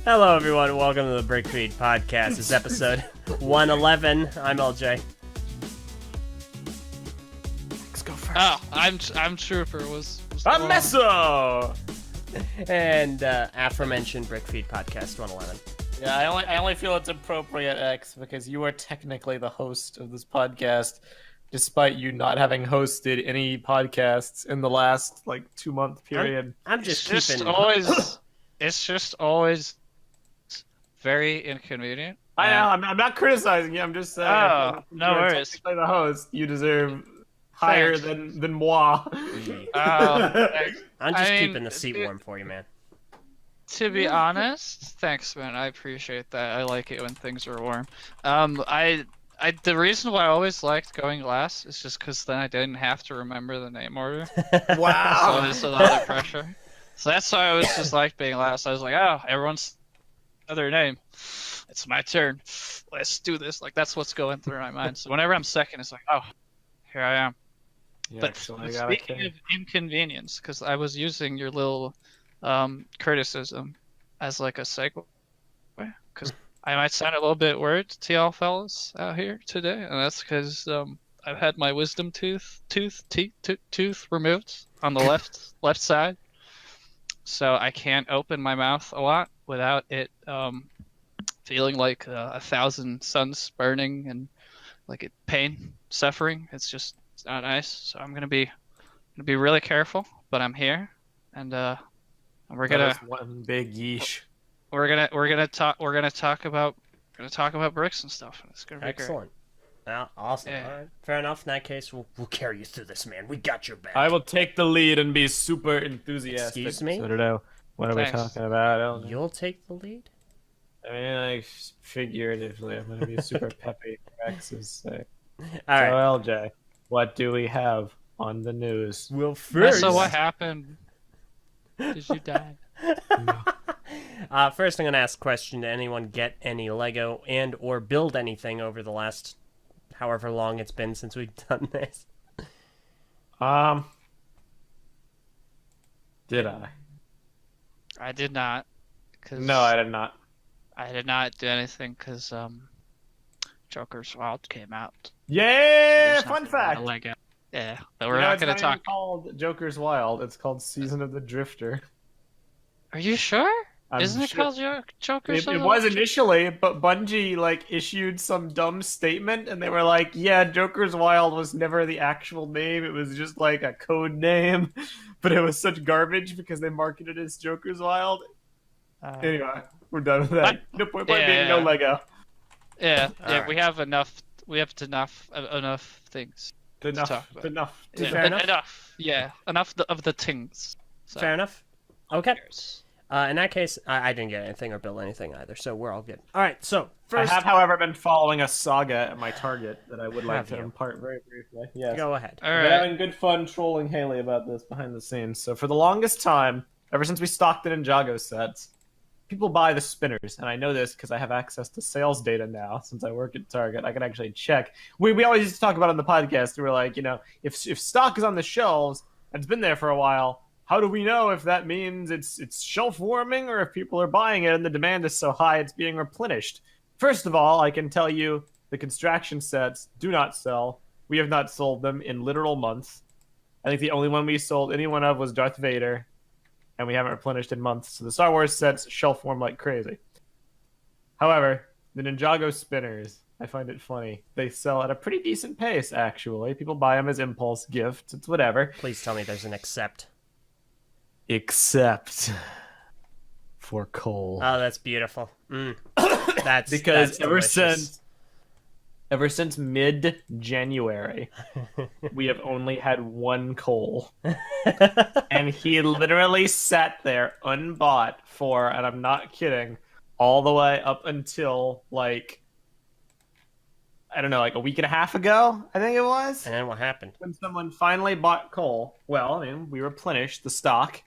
Hello, everyone. Welcome to the BrickFeed Podcast. This is episode 111. I'm Eljay. Let's go first. Oh, I'm Trooper. I'm Meso. And aforementioned BrickFeed Podcast 111. Yeah, I only feel it's appropriate, X, because you are technically the host of this podcast, despite you not having hosted any podcasts in the last 2-month period. I'm just it's keeping. just always very inconvenient. I know. I'm not criticizing you. I'm just saying. Oh, no you're worries. technically the host. You deserve higher than moi. I'm just keeping the seat warm for you, man. To be honest, thanks, man. I appreciate that. I like it when things are warm. The reason why I always liked going last is just because then I didn't have to remember the name order. Wow. So there's a lot of pressure. So that's why I was just like being last. I was like, oh, everyone's other name. It's my turn. Let's do this. That's what's going through my mind. So whenever I'm second, it's like, oh, here I am. Yeah, But speaking of inconvenience, because I was using your little criticism as a segue, because I might sound a little bit weird to y'all fellas out here today, and that's because I've had my wisdom tooth removed on the left side, so I can't open my mouth a lot without it feeling like 1,000 suns burning and pain, suffering. It's not nice. So I'm gonna be really careful. But I'm here, and we're gonna one big yeesh. we're gonna talk about bricks and stuff. And it's gonna be Excellent. Well, awesome. Yeah. All right. Fair enough. In that case, we'll carry you through this, man. We got your back. I will take the lead and be super enthusiastic. Excuse me? So I don't know. What are we Thanks. talking about? I don't know. You'll take the lead? I mean, figuratively, I'm going to be super peppy for X's sake. All So, right. LJ, what do we have on the news? Well, first. So what happened? Did you die? First, I'm going to ask a question. Did anyone get any Lego and or build anything over the last however long it's been since we've done this? Did I? I did not. No, I did not. I did not do anything because Joker's Wild came out. Yeah, There's fun nothing about fact. Lego. Yeah, but we're not going to It's talk. even called Joker's Wild. It's called Season of the Drifter. Are you sure? I'm Isn't it sure- called Joker's It Wild? was initially, but Bungie issued some dumb statement, and they were like, "Yeah, Joker's Wild was never the actual name. It was just a code name." But it was such garbage because they marketed it as Joker's Wild. Anyway, we're done with that. No point being no Lego. Yeah, Alright. we have enough. We have enough things. Enough. talk about. Enough. Yeah, Fair enough. enough. Yeah, enough of the things. So, Fair enough. Okay. cheers. In that case, I didn't get anything or build anything either, so we're all good. All right, so first, I have, however, been following a saga at my target that I would like Have to you? impart very briefly. Yes. go ahead. All We're right. having good fun trolling Haley about this behind the scenes. So for the longest time, ever since we stocked the Ninjago sets, people buy the spinners, and I know this because I have access to sales data now. Since I work at Target, I can actually check. We always used to talk about it on the podcast. We were like, if stock is on the shelves and it's been there for a while, how do we know if that means it's shelf warming or if people are buying it and the demand is so high it's being replenished? First of all, I can tell you the construction sets do not sell. We have not sold them in literal months. I think the only one we sold any one of was Darth Vader, and we haven't replenished in months. So the Star Wars sets shelf warm like crazy. However, the Ninjago spinners, I find it funny. They sell at a pretty decent pace, actually. People buy them as impulse gifts. It's whatever. Please tell me there's an except. Except for coal. Oh, that's beautiful. That's Because that's ever delicious. since mid-January, we have only had one coal. And he literally sat there unbought for, and I'm not kidding, all the way up until I don't know, a week and a half ago, I think it was. And then what happened? When someone finally bought coal, well, we replenished the stock.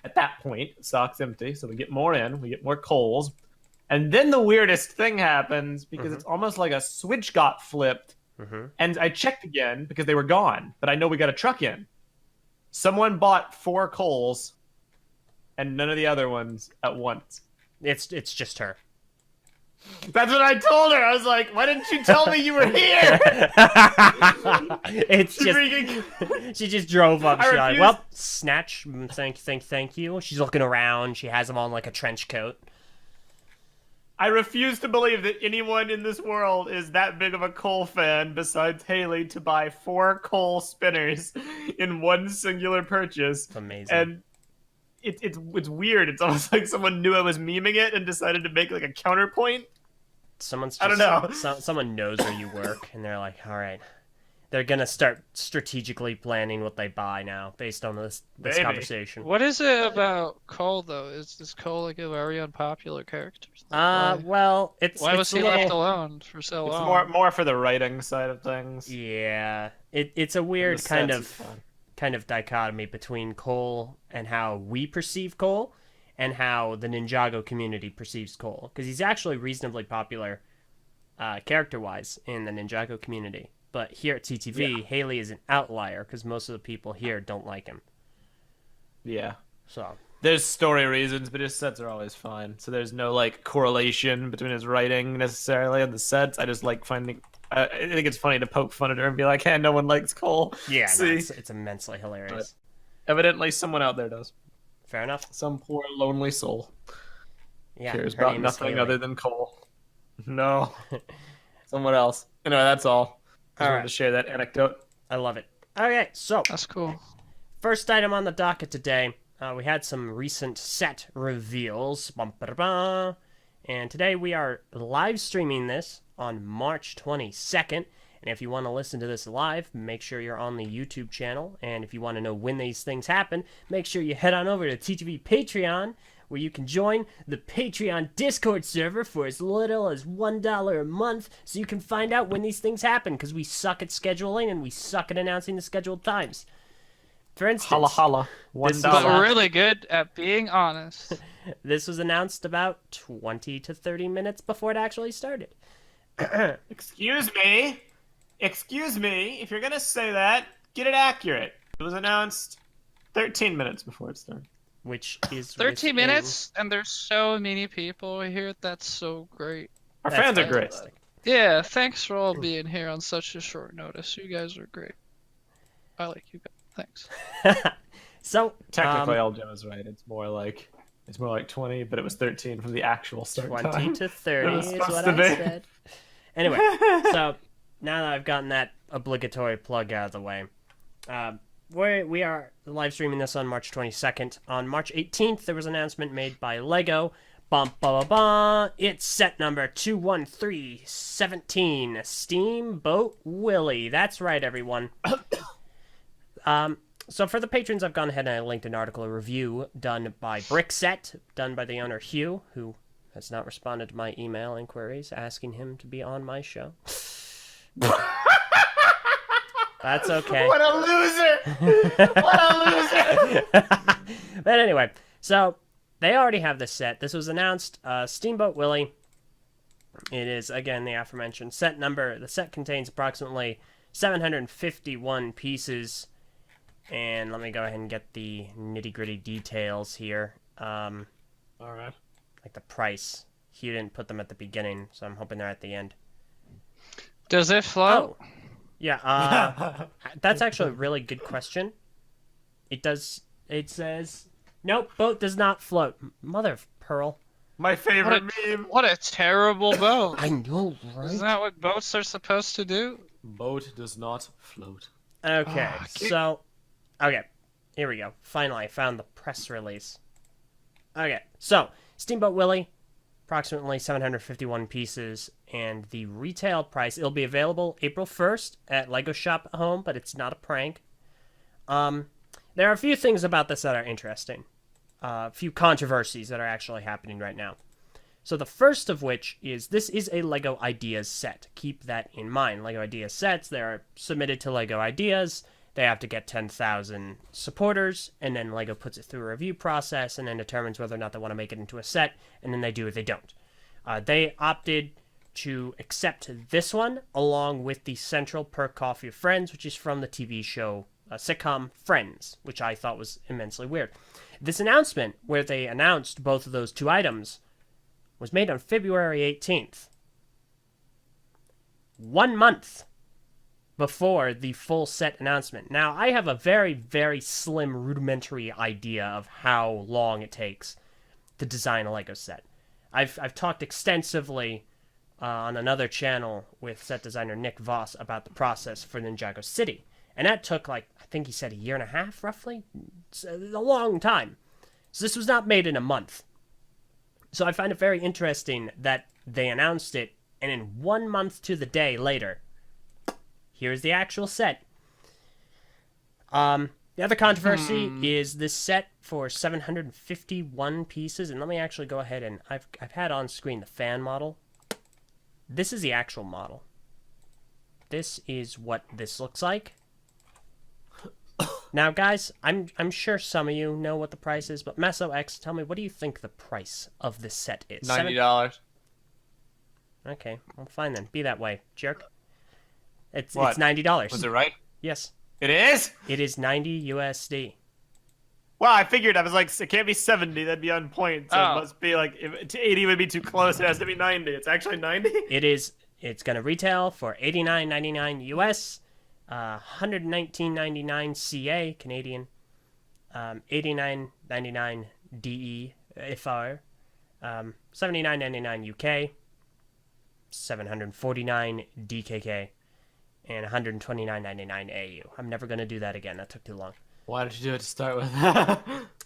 At that point, the stock's empty, so we get more in, we get more coals. And then the weirdest thing happens because it's almost like a switch got flipped. And I checked again because they were gone, but I know we got a truck in. Someone bought 4 coals and none of the other ones at once. It's just her. That's what I told her. I was like, why didn't you tell me you were here? It's just she just drove up. She's like, refuse- well, snatch. Thank you. She's looking around. She has him on like a trench coat. I refuse to believe that anyone in this world is that big of a Cole fan besides Haley to buy 4 Cole spinners in one singular purchase. It's amazing. And it's weird. It's almost like someone knew I was memeing it and decided to make like a counterpoint. Someone's I don't know. Someone knows where you work, and they're like, all right. They're going to start strategically planning what they buy now based on this Maybe. conversation. What is it about Cole, though? Is Cole like a very unpopular character? Well, Why was he a little... left alone for so It's long? more for the writing side of things. Yeah. It's a weird The kind sets of is fun. dichotomy between Cole and how we perceive Cole and how the Ninjago community perceives Cole. Because he's actually reasonably popular character-wise in the Ninjago community. But here at TTV, Haley is an outlier because most of the people here don't like him. Yeah. So There's story reasons, but his sets are always fine. So there's no like correlation between his writing necessarily and the sets. I just like finding. I think it's funny to poke fun at her and be like, "Hey, no one likes Cole." yeah, no, See? it's immensely hilarious. Evidently, someone out there does. Fair enough. Some poor lonely soul Yeah, cares her about name is nothing Haley. other than Cole. No, someone else. Anyway, that's all. Just All wanted right. to share that anecdote. I love it. Okay, so That's cool. first item on the docket today, we had some recent set reveals. Bum, ba, da, ba. And today we are live streaming this on March 22nd. And if you want to listen to this live, make sure you're on the YouTube channel. And if you want to know when these things happen, make sure you head on over to TTV Patreon, where you can join the Patreon Discord server for as little as $1 a month, so you can find out when these things happen, because we suck at scheduling and we suck at announcing the scheduled times. For instance, Holla holla. This is But $1. we're really good at being honest. this was announced about 20 to 30 minutes before it actually started. Excuse me. Excuse me. If you're gonna say that, get it accurate. It was announced 13 minutes before it started. Which is 13 within- minutes, and there's so many people here. That's so great. Our That's fans are great. fantastic. Yeah, thanks for all being here on such a short notice. You guys are great. I like you guys. Thanks. So Technically, Eljay was right. It's more like 20, but it was 13 from the actual start 20 time. to 30 was is supposed what to I be. said. Anyway, so now that I've gotten that obligatory plug out of the way, we are live streaming this on March 22nd. On March 18th, there was an announcement made by LEGO. Bum, ba, ba, ba. It's set number 21317, Steamboat Willie. That's right, everyone. So for the patrons, I've gone ahead and I linked an article, a review done by BrickFeed, done by the owner Hugh, who has not responded to my email inquiries asking him to be on my show. That's okay. What a loser! What a loser! But anyway, so they already have this set. This was announced, Steamboat Willie. It is, again, the aforementioned set number. The set contains approximately 751 pieces. And let me go ahead and get the nitty-gritty details here. All right. Like the price. He didn't put them at the beginning, so I'm hoping they're at the end. Does it float? Oh, yeah. That's actually a really good question. It does. It says, nope, boat does not float. Mother of pearl. My favorite meme. What a terrible boat. I know, right? Isn't that what boats are supposed to do? Boat does not float. Okay, Ah, so, okay, here we go. Finally, I found the press release. Okay, so, Steamboat Willie, approximately 751 pieces, and the retail price, it'll be available April 1st at LEGO Shop at Home, but it's not a prank. There are a few things about this that are interesting. A few controversies that are actually happening right now. So the first of which is this is a LEGO Ideas set. Keep that in mind. LEGO Ideas sets, they're submitted to LEGO Ideas. They have to get 10,000 supporters, and then LEGO puts it through a review process and then determines whether or not they want to make it into a set, and then they do or they don't. They opted to accept this one along with the Central Perk Coffee of Friends, which is from the TV show sitcom Friends, which I thought was immensely weird. This announcement, where they announced both of those two items, was made on February 18th. 1 month before the full set announcement. Now, I have a very, very slim, rudimentary idea of how long it takes to design a LEGO set. I've talked extensively on another channel with set designer Nick Voss about the process for Ninjago City. And that took, I think he said 1.5 years, roughly? It's a long time. So this was not made in a month. So I find it very interesting that they announced it, and in 1 month to the day later, here's the actual set. The other controversy is this set for 751 pieces, and let me actually go ahead and I've had on screen the fan model. This is the actual model. This is what this looks like. Now, guys, I'm sure some of you know what the price is, but Meso X, tell me, what do you think the price of this set is? $90. Okay, well, fine then. Be that way, jerk. It's What? $90. Was it right? Yes. It is? It is 90 USD. Well, I figured. I was like, it can't be 70. That'd be on point. So Oh. it must be like, if 80 would be too close. It has to be 90. It's actually 90? It's going to retail for $89.99 US, $119.99 CA, Canadian, $89.99 DE, IFR, $79.99 UK, $749 DKK, and $129.99 AU. I'm never going to do that again. That took too long. Why did you do it to start with?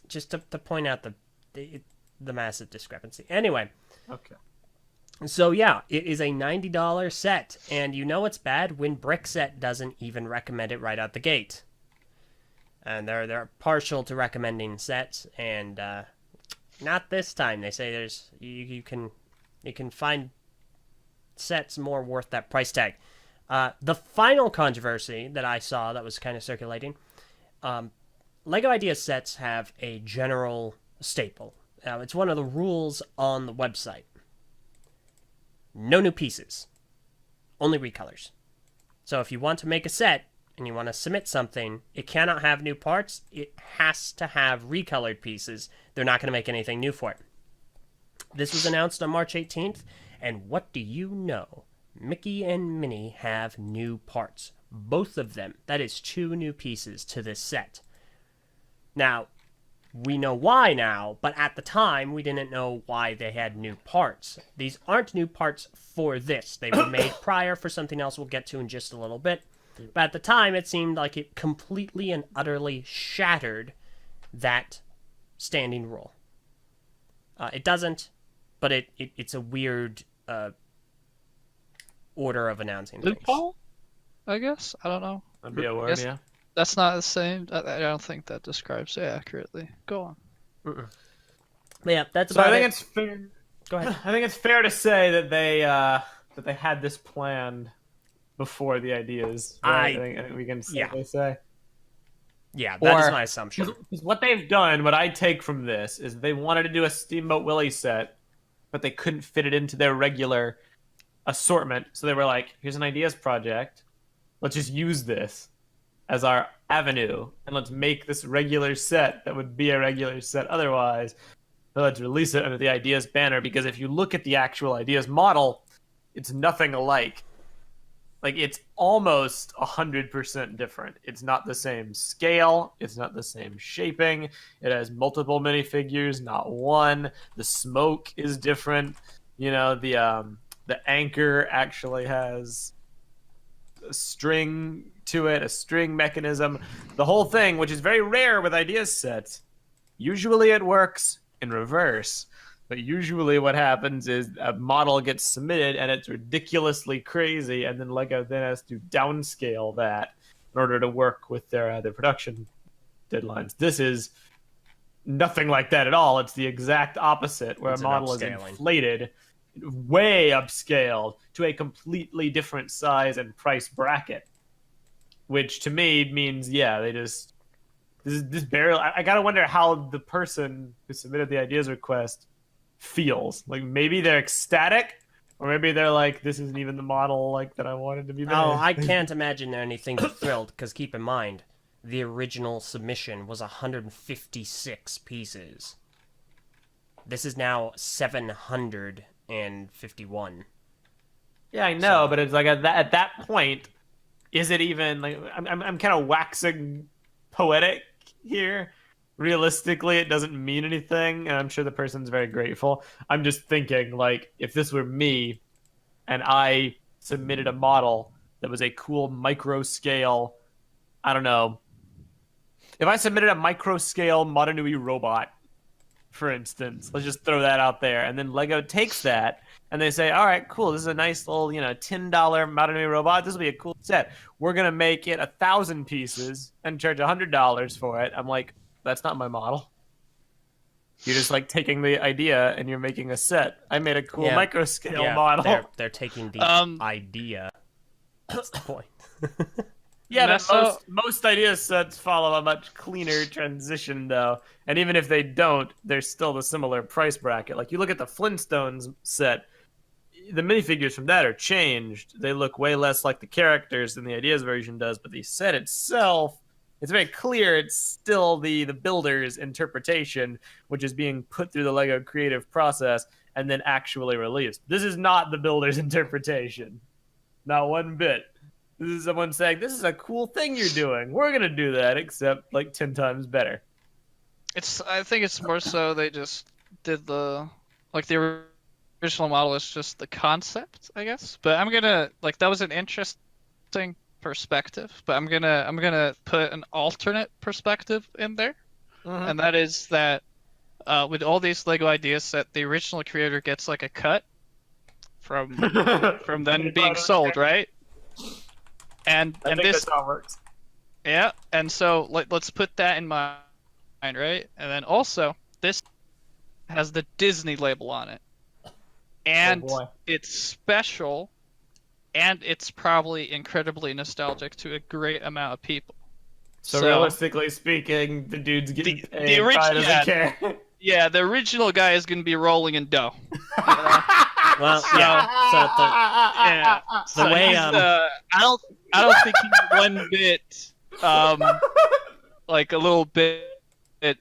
Just to point out the massive discrepancy. Anyway, Okay. so yeah, it is a $90 set, and you know it's bad when Brickset doesn't even recommend it right out the gate. And they're partial to recommending sets, and not this time. They say you can find sets more worth that price tag. The final controversy that I saw that was kind of circulating, LEGO Idea sets have a general staple. It's one of the rules on the website. No new pieces. Only recolors. So if you want to make a set and you want to submit something, it cannot have new parts. It has to have recolored pieces. They're not going to make anything new for it. This was announced on March 18th, and what do you know? Mickey and Minnie have new parts. Both of them. That is 2 new pieces to this set. Now, we know why now, but at the time, we didn't know why they had new parts. These aren't new parts for this. They were made prior for something else we'll get to in just a little bit. But at the time, it seemed like it completely and utterly shattered that standing rule. It doesn't, but it's a weird order of announcing things. Loophole? I guess? I don't know. That'd be a word, Yes. yeah. That's not the same. I don't think that describes it accurately. Go on. But yeah, that's So about I think it. it's fair. Go ahead. I think it's fair to say that they had this planned before the ideas. Right? I think we can safely say. Yeah, that is Or- my assumption. Because what they've done, what I take from this, is they wanted to do a Steamboat Willie set, but they couldn't fit it into their regular assortment. So they were like, here's an ideas project. Let's just use this as our avenue, and let's make this regular set that would be a regular set otherwise. So let's release it under the ideas banner, because if you look at the actual ideas model, it's nothing alike. Like, it's almost 100% different. It's not the same scale. It's not the same shaping. It has multiple minifigures, not one. The smoke is different. You know, the anchor actually has a string to it, a string mechanism. The whole thing, which is very rare with ideas sets, usually it works in reverse. But usually what happens is a model gets submitted and it's ridiculously crazy, and then LEGO then has to downscale that in order to work with their production deadlines. This is nothing like that at all. It's the exact opposite, where It's a an model is upscaling. inflated, way upscaled to a completely different size and price bracket. Which to me means, yeah, they just... This barely... I gotta wonder how the person who submitted the ideas request feels. Like, maybe they're ecstatic, or maybe they're like, this isn't even the model like that I wanted to be made. Oh, I can't imagine they're anything but thrilled, because keep in mind, the original submission was 156 pieces. This is now 751. Yeah, I know, but it's like at that point, is it even like I'm kind of waxing poetic here? Realistically, it doesn't mean anything, and I'm sure the person's very grateful. I'm just thinking, like, if this were me and I submitted a model that was a cool micro scale, I don't know. If I submitted a micro scale Motonui robot, for instance, let's just throw that out there, and then Lego takes that and they say, all right, cool, this is a nice little, $10 Motonui robot. This will be a cool set. We're going to make it 1,000 pieces and charge $100 for it. I'm like, that's not my model. You're just like taking the idea and you're making a set. I made a cool micro scale model. They're taking the idea. That's the point. Yeah, but most idea sets follow a much cleaner transition, though. And even if they don't, they're still the similar price bracket. Like, you look at the Flintstones set, the minifigures from that are changed. They look way less like the characters than the ideas version does, but the set itself, it's very clear it's still the builder's interpretation, which is being put through the LEGO creative process and then actually released. This is not the builder's interpretation. Not one bit. This is someone saying, this is a cool thing you're doing. We're going to do that, except like 10 times better. I think it's more so they just did the original model is just the concept, I guess. But I'm going to, that was an interesting perspective, but I'm gonna put an alternate perspective in there. And that is that with all these LEGO ideas set, the original creator gets like a cut from then being sold, right? And I think this that's how it works. Yeah, and so let's put that in mind, right? And then also this has the Disney label on it, and it's special, and it's probably incredibly nostalgic to a great amount of people. So realistically speaking, the dude's getting paid. The original, doesn't care. Yeah, the original guy is gonna be rolling in dough. Well, yeah. So the way I don't think he's one bit like a little bit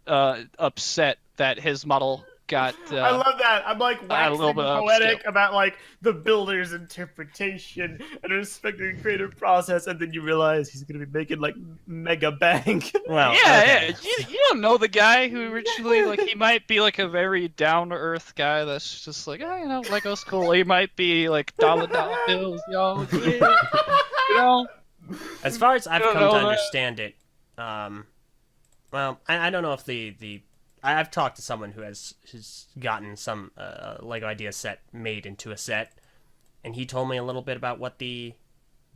upset that his model got. I love that. I'm like waxing poetic about like the builder's interpretation and respecting the creative process, and then you realize he's gonna be making like mega bank. Well, yeah. You don't know the guy who originally he might be like a very down to earth guy that's just like, Lego's cool. He might be like dollar bills, yo. Yeah. As far as I've come to understand it, well, I don't know if I've talked to someone who has gotten some LEGO idea set made into a set, and he told me a little bit about what the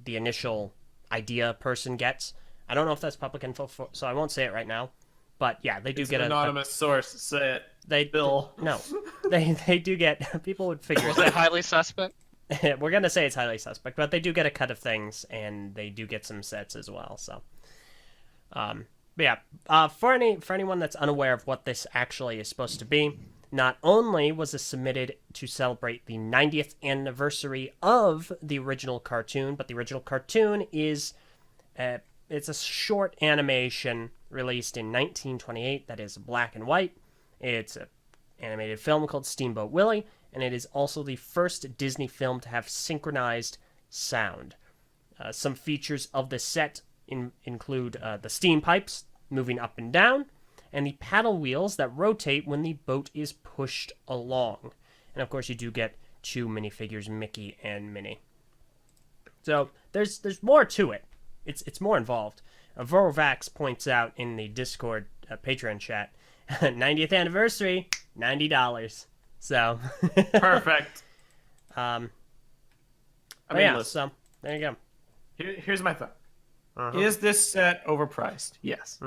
initial idea person gets. I don't know if that's public info, so I won't say it right now. But yeah, they do get an anonymous source. Say it. Bill. No, they do get. People would figure. Was it highly suspect? We're gonna say it's highly suspect, but they do get a cut of things, and they do get some sets as well. So, but yeah, for anyone that's unaware of what this actually is supposed to be, not only was this submitted to celebrate the 90th anniversary of the original cartoon, but the original cartoon is it's a short animation released in 1928 that is black and white. It's an animated film called Steamboat Willie, and it is also the first Disney film to have synchronized sound. Some features of the set include the steam pipes moving up and down, and the paddle wheels that rotate when the boat is pushed along. And of course, you do get two minifigures, Mickey and Minnie. So there's more to it. It's more involved. Vorovax points out in the Discord Patreon chat, 90th anniversary, $90. So perfect. So there you go. Here's my thought. Is this set overpriced? Yes.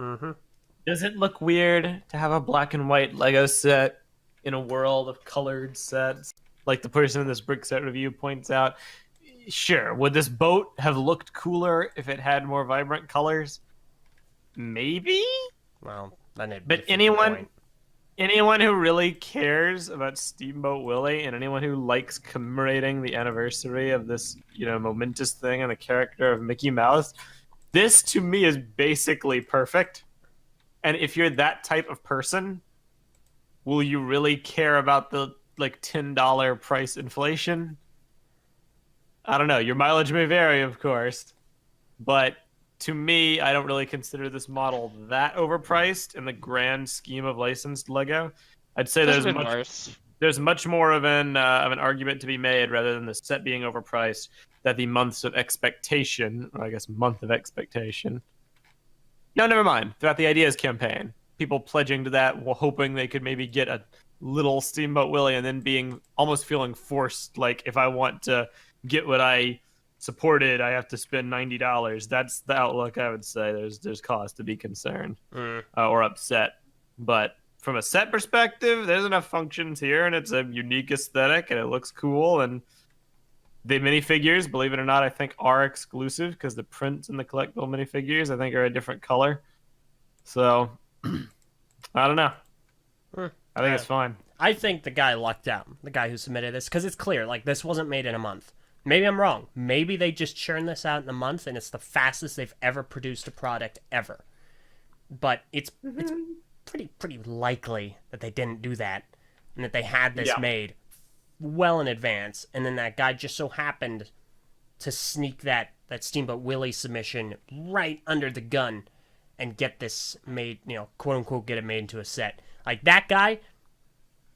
Does it look weird to have a black and white Lego set in a world of colored sets, like the person in this brick set review points out? Sure. Would this boat have looked cooler if it had more vibrant colors? Maybe. Well, then it'd but anyone who really cares about Steamboat Willie and anyone who likes commemorating the anniversary of this, momentous thing and the character of Mickey Mouse, this to me is basically perfect. And if you're that type of person, will you really care about the like $10 price inflation? I don't know. Your mileage may vary, of course, but to me, I don't really consider this model that overpriced in the grand scheme of licensed Lego. I'd say There's been worse. there's much more of an argument to be made rather than the set being overpriced that the months of expectation, or I guess month of expectation. No, never mind. Throughout the Ideas campaign, people pledging to that, while hoping they could maybe get a little Steamboat Willie, and then being almost feeling forced, like if I want to get what I supported, I have to spend $90. That's the outlook I would say. There's cause to be concerned or upset. But from a set perspective, there's enough functions here, and it's a unique aesthetic, and it looks cool. And the minifigures, believe it or not, I think are exclusive because the prints in the collectible minifigures, I think, are a different color. So, I don't know. I think it's fine. I think the guy lucked out, the guy who submitted this, because it's clear, like, this wasn't made in a month. Maybe I'm wrong. Maybe they just churned this out in a month, and it's the fastest they've ever produced a product ever. But it's pretty likely that they didn't do that, and that they had this made well in advance, and then that guy just so happened to sneak that Steamboat Willie submission right under the gun and get this made, quote unquote, get it made into a set. Like, that guy,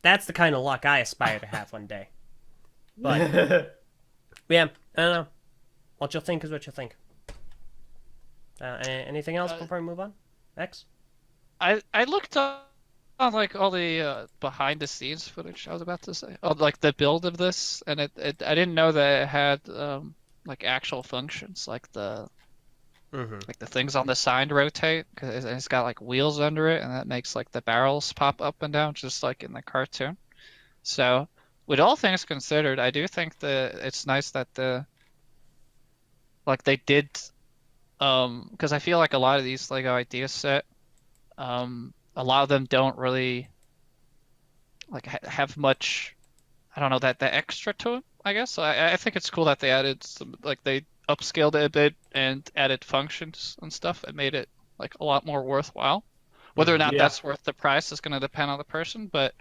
that's the kind of luck I aspire to have one day. But yeah, I don't know. What you'll think is what you'll think. Anything else before we move on? X? I looked up on like all the behind the scenes footage. I was about to say, like the build of this, and I didn't know that it had like actual functions, like the things on the side rotate, because it's got like wheels under it, and that makes like the barrels pop up and down, just like in the cartoon. So, with all things considered, I do think that it's nice that they did, because I feel like a lot of these Lego Ideas set, a lot of them don't really like have much, I don't know, that extra to it, I guess. So I think it's cool that they added some, like they upscaled it a bit and added functions and stuff and made it like a lot more worthwhile. Whether or not that's worth the price is going to depend on the person, but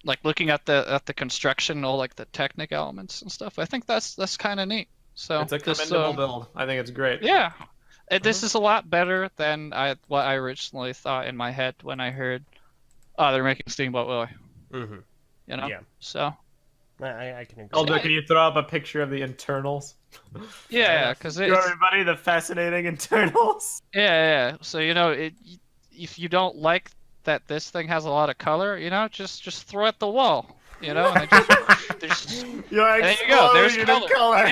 like looking at the construction, all like the technic elements and stuff, I think that's kind of neat. So it's a commendable build. I think it's great. Yeah. This is a lot better than what I originally thought in my head when I heard, oh, they're making Steamboat Willie. You know? Yeah. So. I can agree. Although, can you throw up a picture of the internals? Yeah, because show everybody the fascinating internals. Yeah. So if you don't like that this thing has a lot of color, just throw it at the wall. And then just You're there you go. There's color.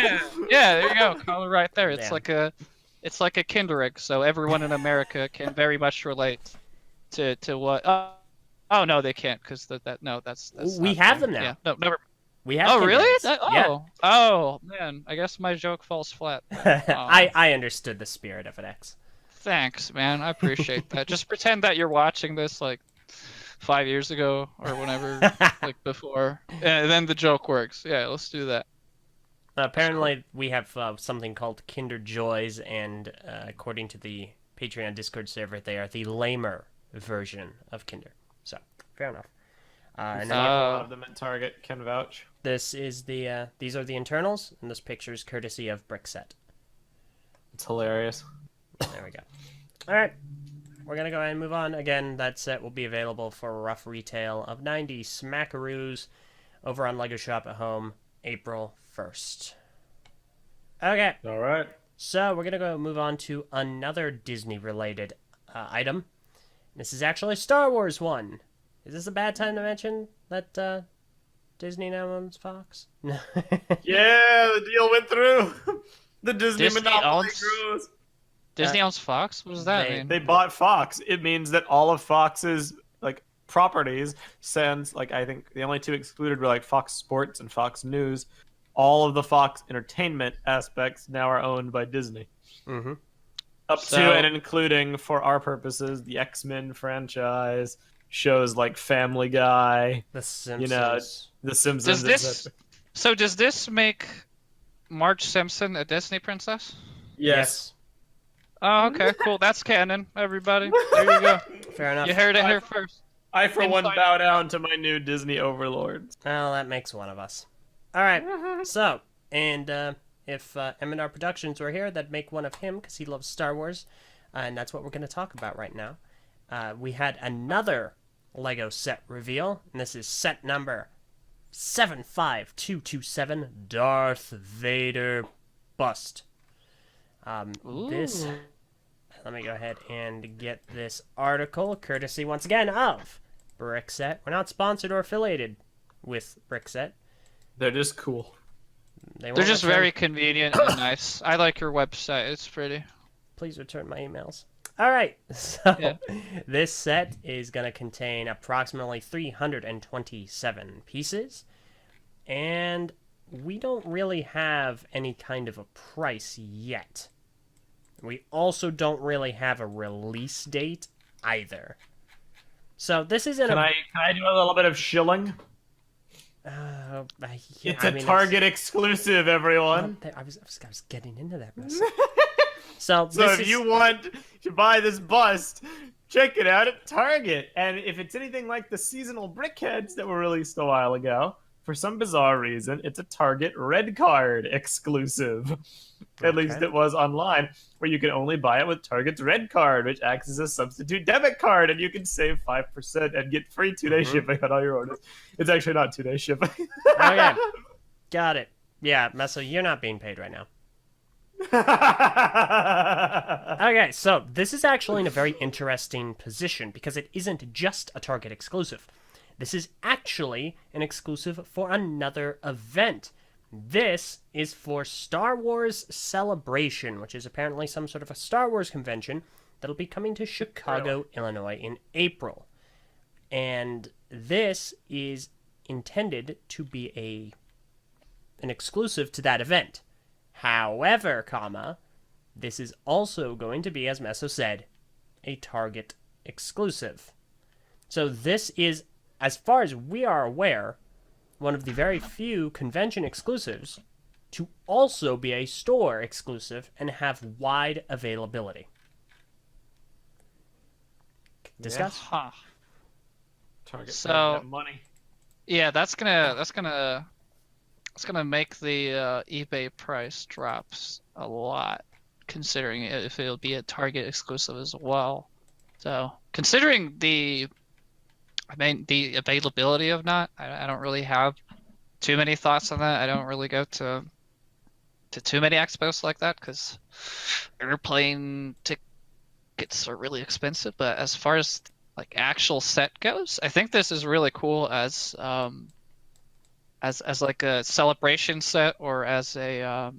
Yeah, there you go. Color right there. It's like a Kinder egg, so everyone in America can very much relate to what. Oh no, they can't, because that's we have them now. Yeah, no, never. We have. Oh really? Yeah. Oh man, I guess my joke falls flat. I understood the spirit of it, X. Thanks, man. I appreciate that. Just pretend that you're watching this like 5 years ago or whenever, like before, and then the joke works. Yeah, let's do that. Apparently, we have something called Kinder Joys, and according to the Patreon Discord server, they are the lamer version of Kinder. So, fair enough. And a lot of them at Target can vouch. This is these are the internals, and this picture is courtesy of BrickFeed. It's hilarious. There we go. All right, we're gonna go ahead and move on. Again, that set will be available for a rough retail of 90 smackaroos over on Lego Shop at Home, April 1st. Okay. All right. So we're gonna go move on to another Disney-related item. This is actually a Star Wars one. Is this a bad time to mention that Disney now owns Fox? Yeah, the deal went through. The Disney monopoly grows. Disney owns Fox? What does that mean? They bought Fox. It means that all of Fox's properties, since I think the only two excluded were Fox Sports and Fox News, all of the Fox Entertainment aspects now are owned by Disney. Mm-hmm. Up to and including, for our purposes, the X-Men franchise, shows like Family Guy, The Simpsons. The Simpsons. Does this make Marge Simpson a Disney princess? Yes. Oh, okay, cool. That's canon, everybody. There you go. Fair enough. You heard it here first. I, for one, Inside- bow down to my new Disney overlords. Well, that makes one of us. All right. So, and if M&R Productions were here, that'd make one of him because he loves Star Wars, and that's what we're going to talk about right now. We had another LEGO set reveal, and this is set number 75227, Darth Vader Bust. This. Let me go ahead and get this article, courtesy once again of BrickSet. We're not sponsored or affiliated with BrickSet. They're just cool. They're just very convenient and nice. I like your website. It's pretty. Please return my emails. All right, so this set is going to contain approximately 327 pieces, and we don't really have any kind of a price yet. We also don't really have a release date either. So this isn't Can I do a little bit of shilling? It's a Target exclusive, everyone. I was getting into that mess. So if you want to buy this bust, check it out at Target. And if it's anything like the seasonal brickheads that were released a while ago, for some bizarre reason, it's a Target Red Card exclusive. At least it was online, where you can only buy it with Target's Red Card, which acts as a substitute debit card, and you can save 5% and get free 2-day shipping on all your orders. It's actually not 2-day shipping. Okay, got it. Yeah, Meso, you're not being paid right now. Okay, so this is actually in a very interesting position because it isn't just a Target exclusive. This is actually an exclusive for another event. This is for Star Wars Celebration, which is apparently some sort of a Star Wars convention that'll be coming to Chicago, Illinois in April. And this is intended to be an exclusive to that event. However, this is also going to be, as Meso said, a Target exclusive. So this is, as far as we are aware, one of the very few convention exclusives to also be a store exclusive and have wide availability. Discuss? Huh. Target So money. yeah, that's gonna make the eBay price drops a lot, considering if it'll be a Target exclusive as well. So considering the availability of I don't really have too many thoughts on that. I don't really go to too many expos like that because airplane tickets are really expensive. But as far as like actual set goes, I think this is really cool as like a celebration set or as a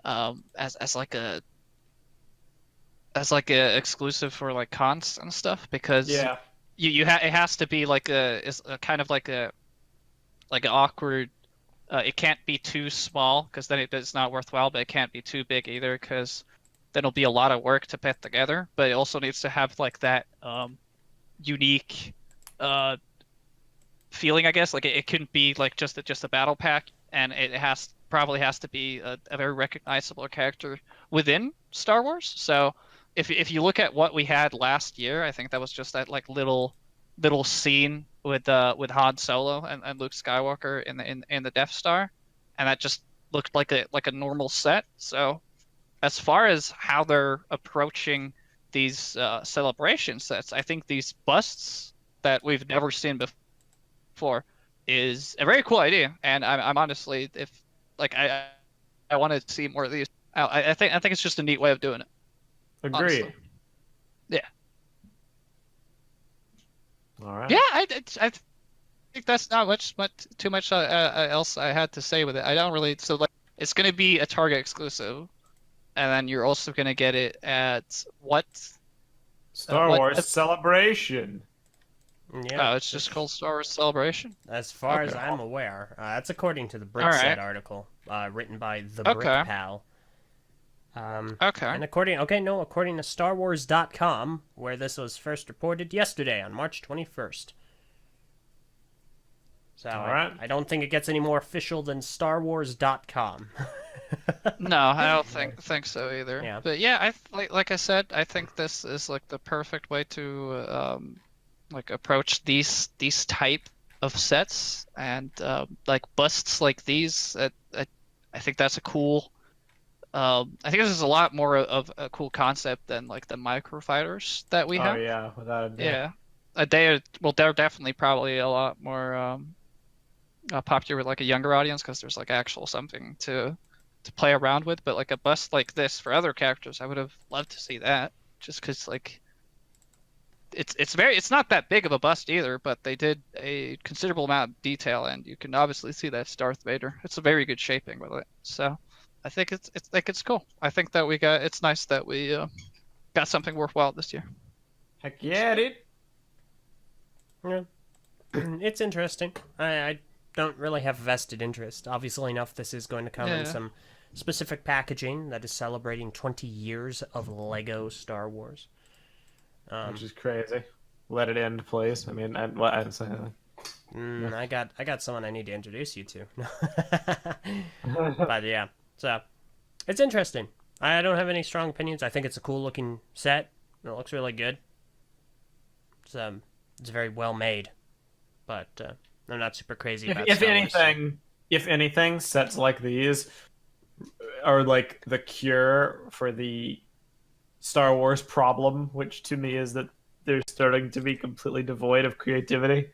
like a exclusive for like cons and stuff because it has to be like a kind of like an awkward. It can't be too small because then it's not worthwhile, but it can't be too big either because then it'll be a lot of work to put together. But it also needs to have like that unique feeling, I guess. Like it couldn't be like just a battle pack, and it probably has to be a very recognizable character within Star Wars. So if you look at what we had last year, I think that was just that like little scene with Han Solo and Luke Skywalker in the Death Star, and that just looked like a normal set. So as far as how they're approaching these celebration sets, I think these busts that we've never seen before is a very cool idea, and I'm honestly, if like I want to see more of these. I think it's just a neat way of doing it. Agreed. Honestly. Yeah. All right. Yeah, I think that's not too much else I had to say with it. I don't really. So like, it's going to be a Target exclusive, and then you're also going to get it at what? Star Wars Celebration. Yeah, it's just called Star Wars Celebration. As far as I'm aware, that's according to the BrickSet article written by the Brick Pal. Okay. And according to StarWars.com, where this was first reported yesterday on March 21st. So I don't think it gets any more official than StarWars.com. No, I don't think so either. Yeah. But yeah, like I said, I think this is like the perfect way to like approach these type of sets and like busts like these. I think that's a cool. I think this is a lot more of a cool concept than like the microfighters that we Oh have. yeah, without a doubt. Yeah, they're definitely probably a lot more popular with like a younger audience because there's like actual something to play around with. But like a bust like this for other characters, I would have loved to see that. Just because like it's not that big of a bust either, but they did a considerable amount of detail, and you can obviously see that's Darth Vader. It's a very good shaping with it, so I think it's cool. I think that it's nice that we got something worthwhile this year. Heck yeah, dude. Yeah. It's interesting. I don't really have vested interest. Obviously enough, this is going to come in some specific packaging that is celebrating 20 years of LEGO Star Wars. Which is crazy. Let it end, please. I mean, I'd say I got someone I need to introduce you to. But yeah, so it's interesting. I don't have any strong opinions. I think it's a cool looking set. It looks really good. It's very well made, but I'm not super crazy about if Star Wars. anything, sets like these are like the cure for the Star Wars problem, which to me is that they're starting to be completely devoid of creativity.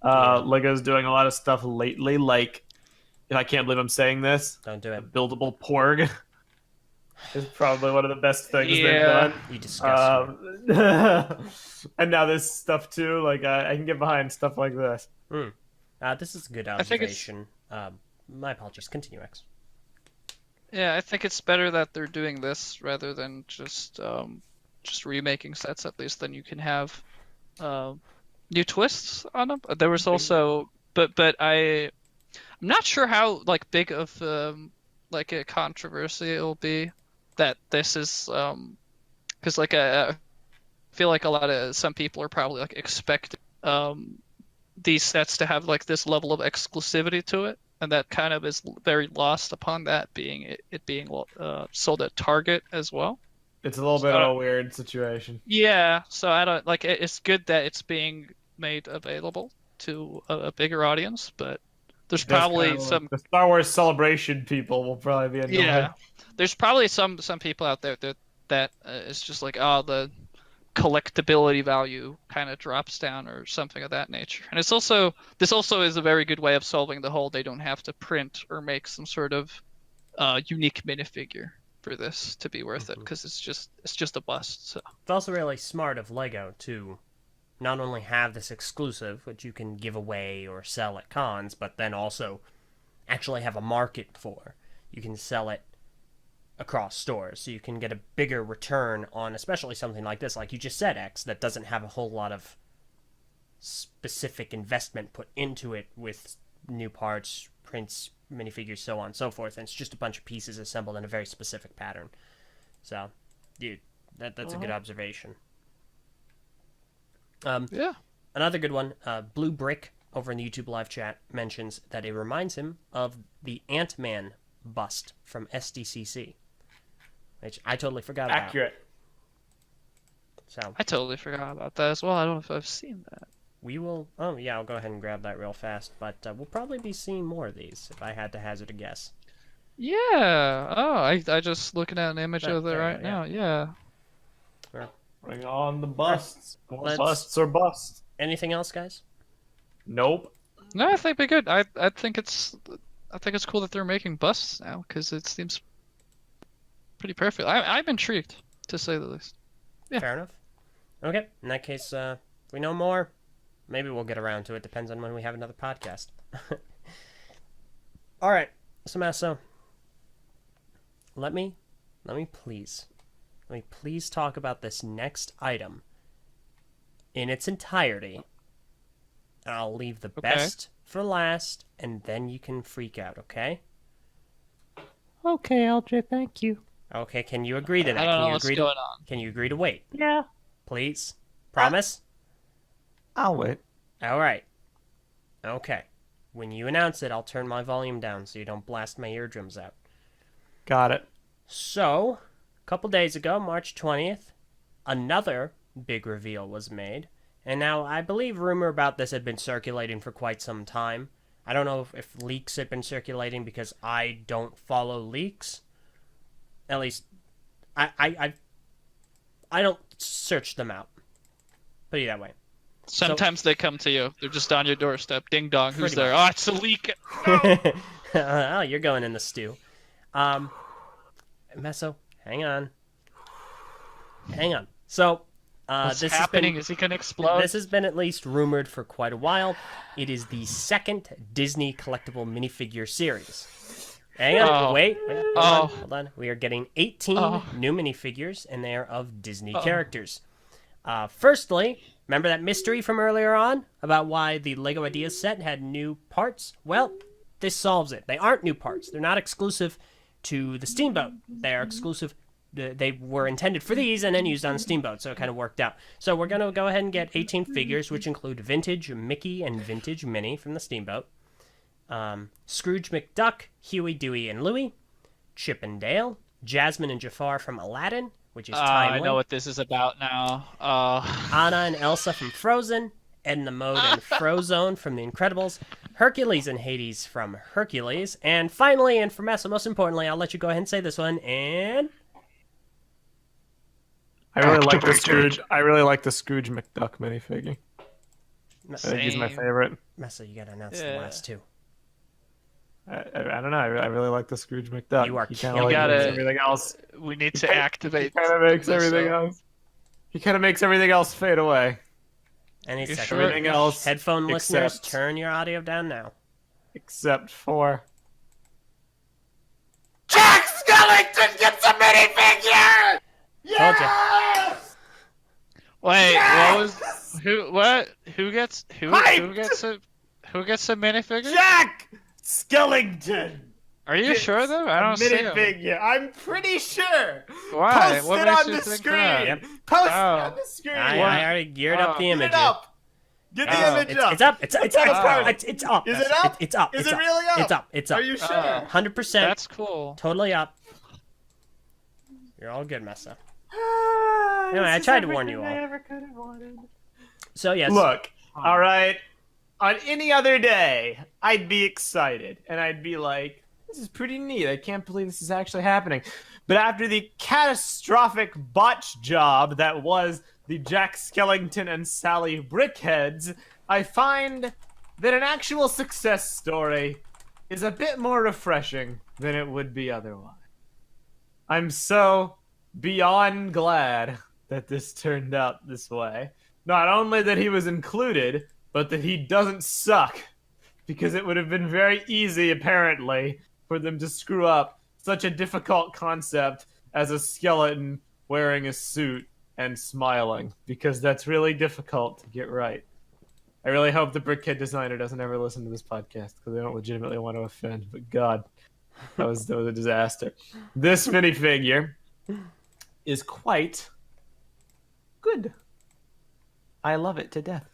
Lego's doing a lot of stuff lately, like, if I can't believe I'm saying this, Don't do it. buildable Porg is probably one of the best things they've Yeah. done. You disgust me. And now this stuff too, like I can get behind stuff like this. This is a good I think it's- observation. My apologies. Continue, X. Yeah, I think it's better that they're doing this rather than just remaking sets. At least then you can have new twists on them. There was also, but I'm not sure how like big of like a controversy it'll be that this is because like I feel like some people are probably like expecting these sets to have like this level of exclusivity to it, and that kind of is very lost upon that being it being sold at Target as well. It's a little bit of a weird situation. Yeah, so I don't like it's good that it's being made available to a bigger audience, but there's probably some the Star Wars Celebration people will probably be annoyed. There's probably some people out there that it's just like the collectability value kind of drops down or something of that nature. And this also is a very good way of solving the whole they don't have to print or make some sort of unique minifigure for this to be worth it, because it's just a bust. So It's also really smart of LEGO to not only have this exclusive, which you can give away or sell at cons, but then also actually have a market for. You can sell it across stores, so you can get a bigger return on especially something like this, like you just said, X, that doesn't have a whole lot of specific investment put into it with new parts, prints, minifigures, so on and so forth, and it's just a bunch of pieces assembled in a very specific pattern. So, dude, that's a good observation. yeah. Another good one, Blue Brick over in the YouTube live chat mentions that it reminds him of the Ant-Man bust from SDCC, which I totally forgot about. Accurate. So I totally forgot about that as well. I don't know if I've seen that. we will. Oh yeah, I'll go ahead and grab that real fast. But we'll probably be seeing more of these if I had to hazard a guess. Yeah. Oh, I just looking at an image of it there you right go, now. Yeah. Bring on the busts. More Let's- busts or busts. Anything else, guys? Nope. No, I think they're good. I think it's cool that they're making busts now because it seems pretty perfect. I'm intrigued, to say the least. Yeah. Fair enough. Okay, in that case, if we know more, maybe we'll get around to it. Depends on when we have another podcast. All right, so Meso, let me please talk about this next item in its entirety. And I'll leave the best for last, and then you can freak out, okay? Okay, Eljay, thank you. Okay, can you agree to that? I don't Can know you what's agree going to on. Can you agree to wait? Yeah, Please? Promise? I'll wait. All right. Okay. When you announce it, I'll turn my volume down so you don't blast my eardrums out. Got it. So, a couple days ago, March 20th, another big reveal was made, And now I believe rumor about this had been circulating for quite some time. I don't know if leaks had been circulating because I don't follow leaks. At least, I don't search them out. Put it that way. Sometimes they come to you. They're just on your doorstep. Ding dong. Who's Pretty there? much. Oh, it's a leak. No! Oh, you're going in the stew. Meso, hang on. So, What's this happening? has Is he gonna been explode? this has been at least rumored for quite a while. It is the second Disney collectible minifigure series. Hang on, Oh. wait, Oh. hold on. We are getting 18 new minifigures, and they are of Disney characters. Firstly, remember that mystery from earlier on about why the LEGO Ideas set had new parts? Well, this solves it. They aren't new parts. They're not exclusive to the Steamboat. They are exclusive. They were intended for these and then used on Steamboat, so it kind of worked out. So we're going to go ahead and get 18 figures, which include vintage Mickey and vintage Minnie from the Steamboat, Scrooge McDuck, Huey, Dewey, and Louie, Chip and Dale, Jasmine and Jafar from Aladdin, which is timely. I know what this is about now. Anna and Elsa from Frozen, Edna Mode and Frozone from The Incredibles, Hercules and Hades from Hercules, and finally, and for Meso, most importantly, I'll let you go ahead and say this one, and... I really like the Scrooge. I really like the Scrooge McDuck minifigure. I think he's my Same. favorite. Meso, you gotta announce the Yeah. last two. I don't know. I really like the Scrooge McDuck. You are he killing kind of it. makes Gotta- everything else. We need to activate. Kind of makes this, everything else. He kind of makes everything else fade away. Any You second. sure? Everything else Headphone listeners, except- turn your audio down now. except for Jack Skellington gets a minifigure. Told ya. Wait, Yes! what was who? What? Who gets who? Who Hyped! gets a who gets a minifigure? Jack Skellington. Are you sure though? I don't see him. Minifigure. I'm pretty sure. Why? Post What it makes on you the think screen. that? Yep. Post it Oh. on the screen. I already geared up the Get image. Get it up. Get the Oh. image up. It's up. It's up. It's up. It's up. Is it up? It's up. Is It's it up. really up? It's up. It's up. Are you sure? 100%. That's cool. Totally up. You're all good, Meso. Anyway, Anyway, I tried to warn you all. I ever could have wanted. So yes. Look, all right. On any other day, I'd be excited and I'd be like, "This is pretty neat. I can't believe this is actually happening." But after the catastrophic botch job that was the Jack Skellington and Sally Brickheads, I find that an actual success story is a bit more refreshing than it would be otherwise. I'm so beyond glad that this turned out this way. Not only that he was included, but that he doesn't suck. Because it would have been very easy, apparently, for them to screw up such a difficult concept as a skeleton wearing a suit and smiling. Because that's really difficult to get right. I really hope the Brickhead designer doesn't ever listen to this podcast, because I don't legitimately want to offend, but God, that was a disaster. This minifigure is quite good. I love it to death.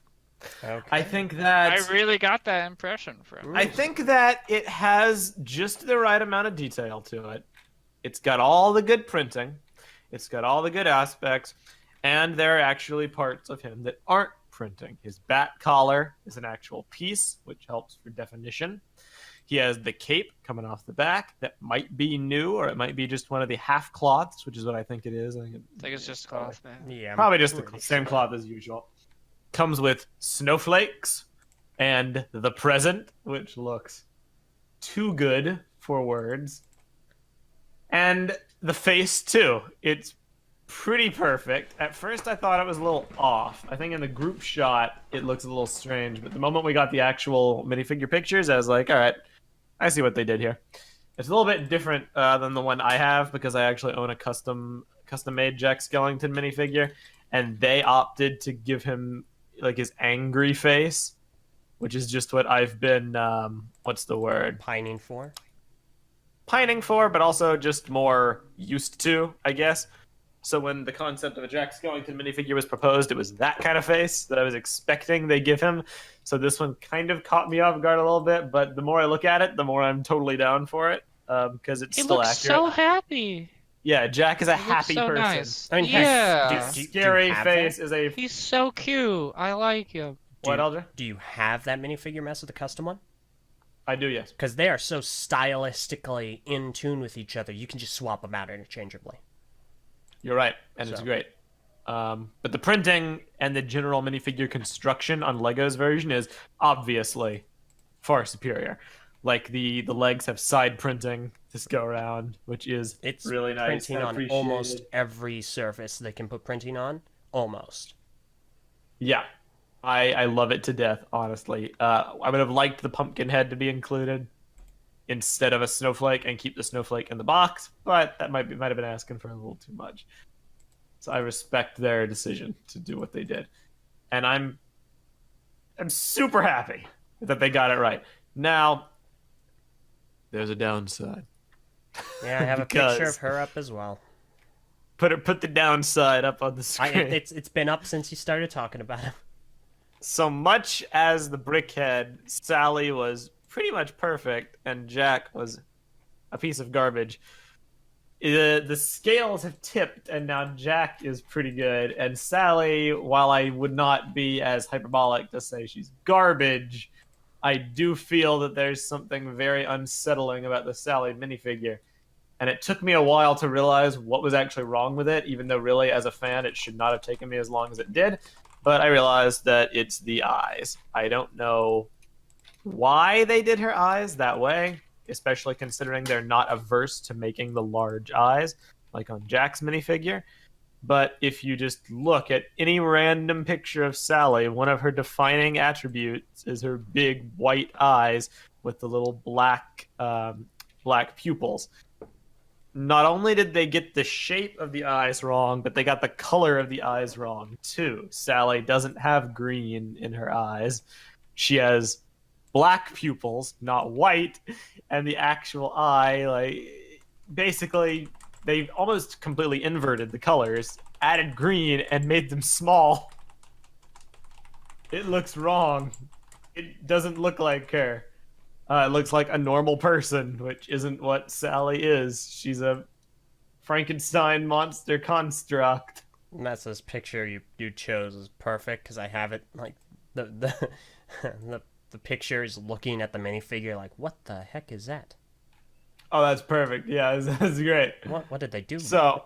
Okay. I think that I really got that impression from. I think that it has just the right amount of detail to it. It's got all the good printing. It's got all the good aspects, and there are actually parts of him that aren't printing. His bat collar is an actual piece, which helps for definition. He has the cape coming off the back that might be new, or it might be just one of the half cloths, which is what I think it is. I think it's just cloth, man. Yeah. I'm Probably just the pretty same sure. cloth as usual. Comes with snowflakes and the present, which looks too good for words. And the face, too. It's pretty perfect. At first, I thought it was a little off. I think in the group shot, it looks a little strange. But the moment we got the actual minifigure pictures, I was like, all right, I see what they did here. It's a little bit different than the one I have, because I actually own a custom-made Jack Skellington minifigure. And they opted to give him like his angry face, which is just what I've been what's the word, Pining for. pining for, but also just more used to, I guess. So when the concept of a Jack Skellington minifigure was proposed, it was that kind of face that I was expecting they give him. So this one kind of caught me off guard a little bit, but the more I look at it, the more I'm totally down for it, because it's He still looks accurate. so happy. Yeah, Jack is a He looks happy so person. nice. I mean, yeah. His do you scary have face that? is a... He's so cute. I like him. What, Eljay? Do you have that minifigure mess with the custom one? I do, yes. Because they are so stylistically in tune with each other, you can just swap them out interchangeably. You're right, and it's So. great. But the printing and the general minifigure construction on Lego's version is obviously far superior. Like the legs have side printing this go around, which is It's really nice. printing and on appreciated. almost every surface they can put printing on. Almost. Yeah, I love it to death. Honestly, I would have liked the pumpkin head to be included instead of a snowflake and keep the snowflake in the box, but that might have been asking for a little too much. So I respect their decision to do what they did, and I'm super happy that they got it right. Now, there's a downside. Yeah, I have a Because- picture of her up as well. Put the downside up on the screen. It's been up since you started talking about it. So much as the brickhead, Sally was pretty much perfect, and Jack was a piece of garbage. The scales have tipped, and now Jack is pretty good, and Sally, while I would not be as hyperbolic to say she's garbage, I do feel that there's something very unsettling about the Sally minifigure. And it took me a while to realize what was actually wrong with it, even though really, as a fan, it should not have taken me as long as it did. But I realized that it's the eyes. I don't know why they did her eyes that way, especially considering they're not averse to making the large eyes, like on Jack's minifigure. But if you just look at any random picture of Sally, one of her defining attributes is her big white eyes with the little black pupils. Not only did they get the shape of the eyes wrong, but they got the color of the eyes wrong too. Sally doesn't have green in her eyes. She has black pupils, not white, and the actual eye, like, basically they almost completely inverted the colors, added green, and made them small. It looks wrong. It doesn't look like her. It looks like a normal person, which isn't what Sally is. She's a Frankenstein monster construct. Meso's picture you chose is perfect because I have it like the the picture is looking at the minifigure like, what the heck is that? Oh, that's perfect. Yeah, that's great. What did they do? So,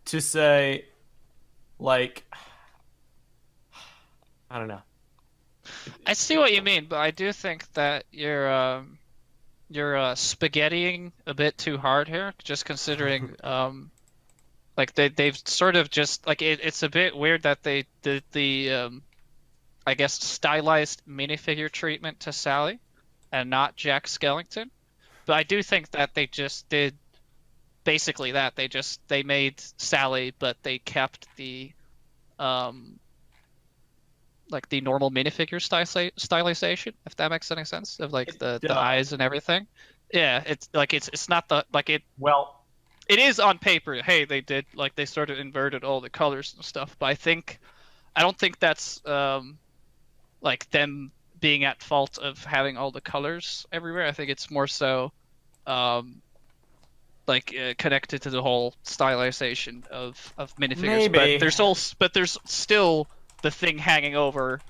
to say, like, I don't know. I see what you mean, but I do think that you're spaghettiing a bit too hard here, just considering like they've sort of just like it's a bit weird that they did the I guess stylized minifigure treatment to Sally and not Jack Skellington. But I do think that they just did basically that. They made Sally, but they kept the like the normal minifigure stylization, if that makes any sense, of like the eyes and everything. Yeah, it's like it's not the like it. Well, it is on paper. Hey, they did like they sort of inverted all the colors and stuff. But I don't think that's like them being at fault of having all the colors everywhere. I think it's more so like connected to the whole stylization of minifigures. Maybe. But there's still the thing hanging over,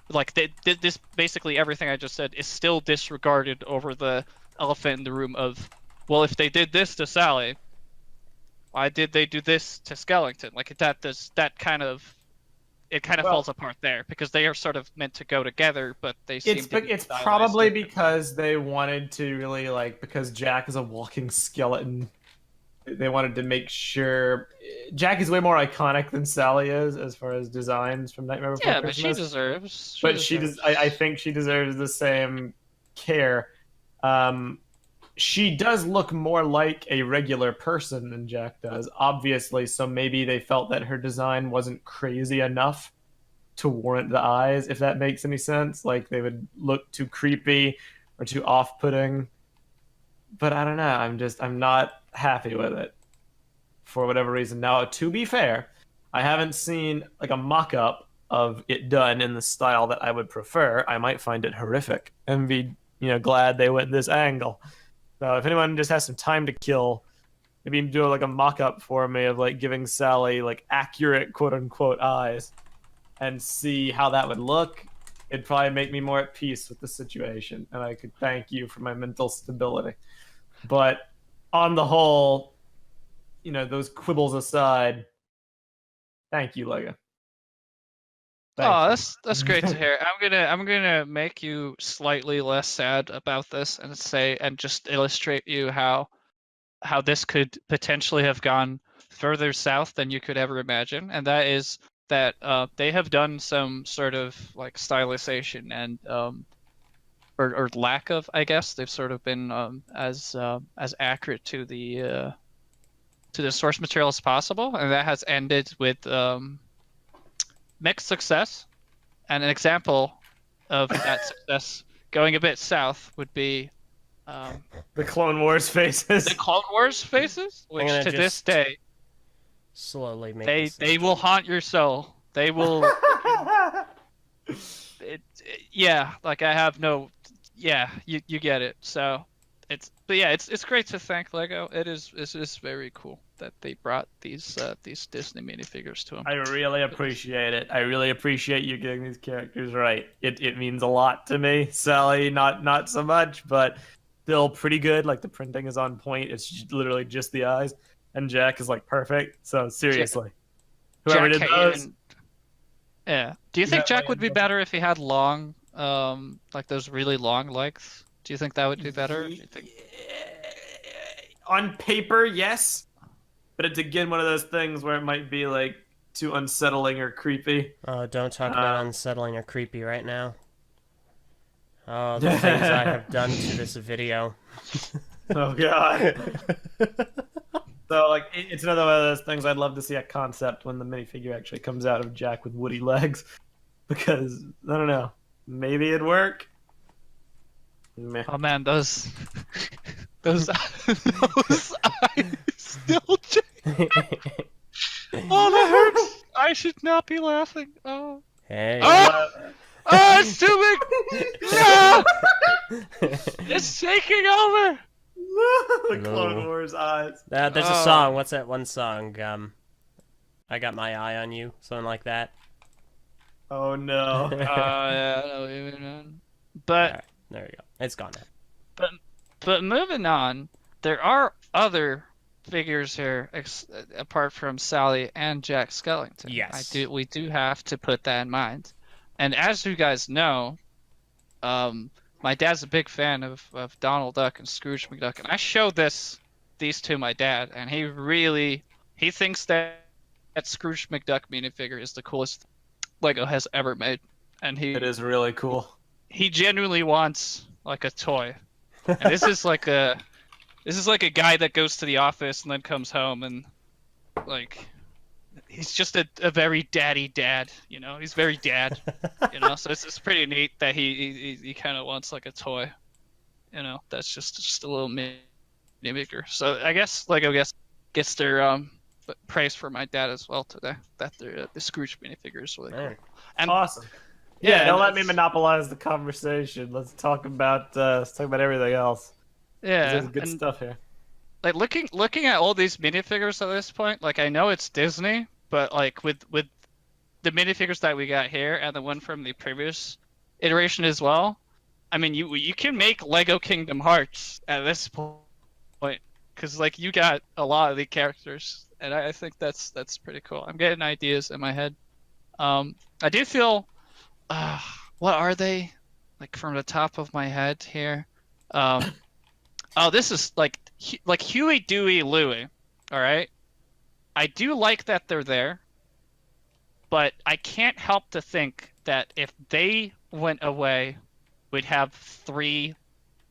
like this basically everything I just said is still disregarded over the elephant in the room of, well, if they did this to Sally, why did they do this to Skellington? Like it kind of falls apart there because they are sort of meant to go together, but they seem to be it's stylized probably differently. because they wanted to really because Jack is a walking skeleton. They wanted to make sure Jack is way more iconic than Sally is as far as designs from Nightmare Before Yeah, but she Christmas. deserves. I think she deserves the same care. She does look more like a regular person than Jack does, obviously. So maybe they felt that her design wasn't crazy enough to warrant the eyes, if that makes any sense. Like they would look too creepy or too off-putting. But I don't know. I'm not happy with it for whatever reason. Now, to be fair, I haven't seen like a mock-up of it done in the style that I would prefer. I might find it horrific and be, glad they went this angle. So if anyone just has some time to kill maybe do like a mock-up for me of like giving Sally like accurate quote-unquote eyes and see how that would look, it'd probably make me more at peace with the situation, and I could thank you for my mental stability. But on the whole, you know, those quibbles aside, thank you, Lego. Thank you. That's great to hear. I'm gonna make you slightly less sad about this and just illustrate you how this could potentially have gone further south than you could ever imagine, and that is that they have done some sort of like stylization and or lack of, I guess. They've sort of been as accurate to the source material as possible, and that has ended with mixed success. And an example of that success going a bit south would be The Clone Wars faces. the Clone Wars faces, which gonna to this day Slowly make they will haunt your soul. They will. Yeah, like I have no. Yeah, you get it. So it's great to thank Lego. It is very cool that they brought these Disney minifigures to them. I really appreciate it. I really appreciate you getting these characters right. It means a lot to me. Sally, not so much, but still pretty good. Like the printing is on point. It's literally just the eyes, and Jack is like perfect. So seriously, whoever did those. Yeah. Do you think Jack would be better if he had long, like those really long legs? Do you think that would be better? Do you think... On paper, yes. But it's again one of those things where it might be like too unsettling or creepy. Oh, don't talk about unsettling or creepy right now. Oh, the things I have done to this video. Oh god. So like it's another one of those things I'd love to see a concept when the minifigure actually comes out of Jack with woody legs. Because I don't know. Maybe it'd work. Meh. Oh man, those eyes still change. Oh, that hurts. I should not be laughing. Oh. Hey. Oh, it's too big. No! It's taking over. The Clone Wars eyes. There's a song. What's that one song? I got my eye on you. Something like that. Oh no. Yeah. But Right, there we go. It's gone now. But moving on, there are other figures here apart from Sally and Jack Skellington. Yes. We do have to put that in mind. And as you guys know, my dad's a big fan of Donald Duck and Scrooge McDuck, and I showed these to my dad, and he thinks that Scrooge McDuck minifigure is the coolest Lego has ever made, and It is really cool. he genuinely wants like a toy. And this is like a guy that goes to the office and then comes home and like he's just a very daddy dad, you know. He's very dad, you know. So it's pretty neat that he kind of wants like a toy, you know. That's just a little mini maker. So I guess Lego gets their praise for my dad as well today. That the Scrooge minifigure is really cool. And Awesome. Yeah, don't let me monopolize the conversation. Let's talk about everything else. yeah, There's good and, stuff here. like looking at all these minifigures at this point, like I know it's Disney, but like with the minifigures that we got here and the one from the previous iteration as well, I mean you can make Lego Kingdom Hearts at this point because like you got a lot of the characters, and I think that's pretty cool. I'm getting ideas in my head. I do feel, what are they? Like from the top of my head here. Oh, this is like Huey, Dewey, Louie. All right. I do like that they're there, but I can't help to think that if they went away, we'd have 3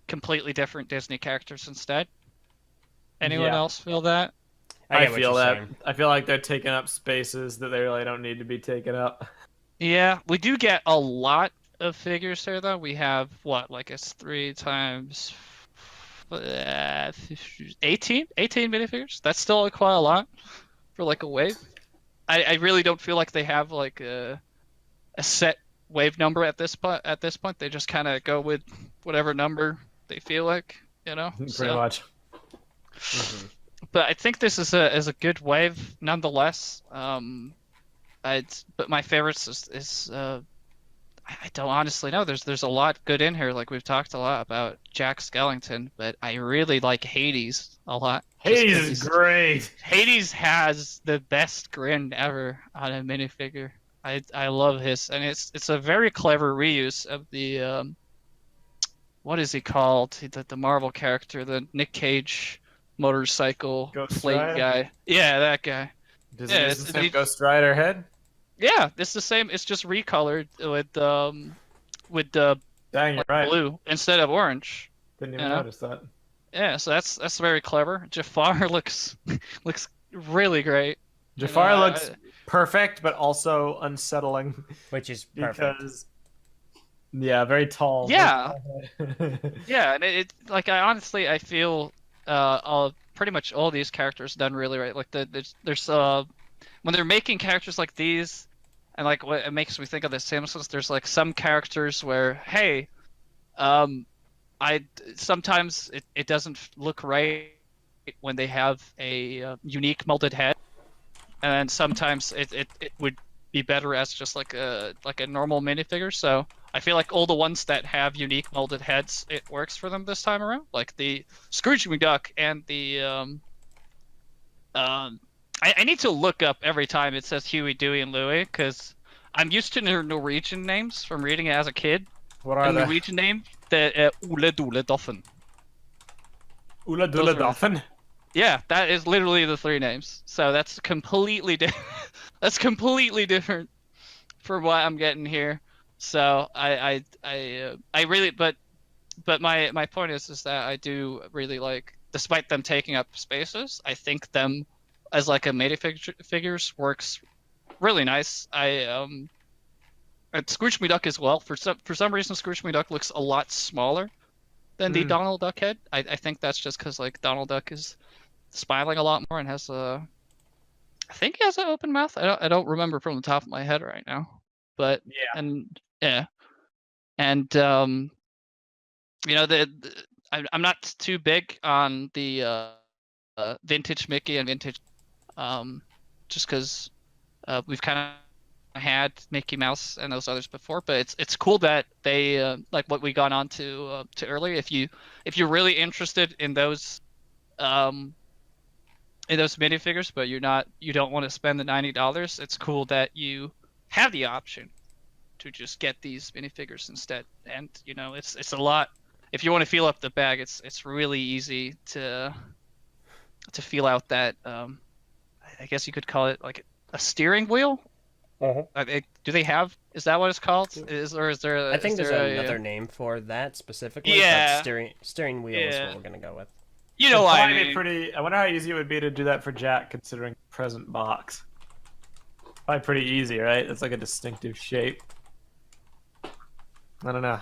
completely different Disney characters instead. Anyone else feel that? I get what feel you're that. saying. I feel like they're taking up spaces that they really don't need to be taken up. Yeah, we do get a lot of figures here, though. We have, what, like it's 3 times 18 minifigures? That's still quite a lot for like a wave. I really don't feel like they have like a set wave number at this point. They just kind of go with whatever number they feel like, you know? Pretty much. but I think this is a good wave nonetheless. But my favorites is I don't honestly know. There's a lot good in here. Like we've talked a lot about Jack Skellington, but I really like Hades a lot. Hades is great. Hades has the best grin ever on a minifigure. I love his, and it's a very clever reuse of the what is he called? The Marvel character, the Nick Cage motorcycle Ghost plate Rider? guy. Yeah, that guy. Does Yeah, it use the same Ghost Rider head? Yeah, it's the same. It's just recolored with the Dang, you're right. blue instead of orange. Didn't even Yeah. notice that. Yeah, so that's very clever. Jafar looks really great. Jafar And, looks perfect, but also unsettling Which is perfect. because, yeah, very tall. Yeah. Yeah, and it like I feel pretty much all these characters done really right. Like there's when they're making characters like these, and like what it makes me think of the Simpsons. There's like some characters where hey, sometimes it doesn't look right when they have a unique molded head, and sometimes it would be better as just like a normal minifigure. So I feel like all the ones that have unique molded heads, it works for them this time around. Like the Scrooge McDuck and the I need to look up every time it says Huey, Dewey, and Louie because I'm used to their Norwegian names from reading it as a kid. What are The they? Norwegian name, the Ole Dole Doffen. Ula Dula Those are- Dolphin? Yeah, that is literally the three names. So that's completely that's completely different from what I'm getting here. So I really but my point is that I do really like, despite them taking up spaces, I think them as like a minifigures works really nice. And Scrooge McDuck as well. For some reason, Scrooge McDuck looks a lot smaller than the Donald Duck head. I think that's just because like Donald Duck is smiling a lot more and has I think he has an open mouth. I don't remember from the top of my head right now, but Yeah. and you know I'm not too big on the vintage Mickey and vintage just because we've kind of had Mickey Mouse and those others before, but it's cool that they like what we got on to earlier. If you're really interested in those minifigures, but you don't want to spend the $90, it's cool that you have the option to just get these minifigures instead. And you know, it's a lot. If you want to feel up the bag, it's really easy to feel out that I guess you could call it like a steering wheel. Do they have? Is that what it's called? Is there? I think is there's there another name for that specifically. Yeah. But steering wheel is Yeah. what we're gonna go with. You know what I It'd mean? probably I wonder how easy it would be to do that for Jack, considering the present box. Probably pretty easy, right? It's like a distinctive shape. I don't know.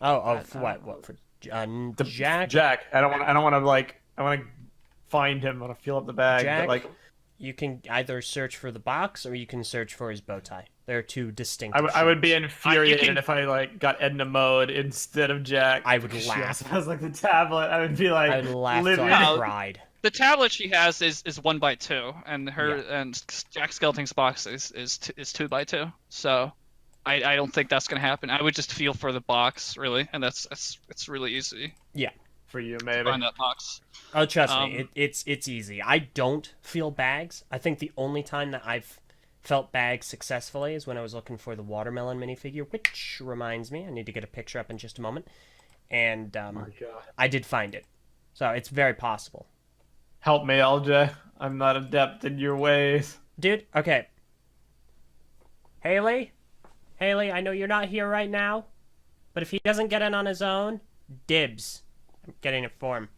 For what for Jack? Jack. I don't want to like. I want to find him. I want to feel up the bag. Jack, But like, you can either search for the box or you can search for his bow tie. They're two distinct. I would be shapes. infuriated if I like got Edna mode instead of Jack. I would because laugh. She also has like the tablet. I would be like, I would laugh till livid. I cried. The tablet she has is 1x2, and and Jack Skellington's box is 2x2. So I don't think that's gonna happen. I would just feel for the box really, and it's really easy for you, to maybe. find that box. Oh, trust me, it's easy. I don't feel bags. I think the only time that I've felt bags successfully is when I was looking for the watermelon minifigure, which reminds me, I need to get a picture up in just a moment. And Oh my God. I did find it, so it's very possible. Help me, Eljay. I'm not adept in your ways. Dude, okay. Haley, I know you're not here right now, but if he doesn't get in on his own, dibs. I'm getting it for him.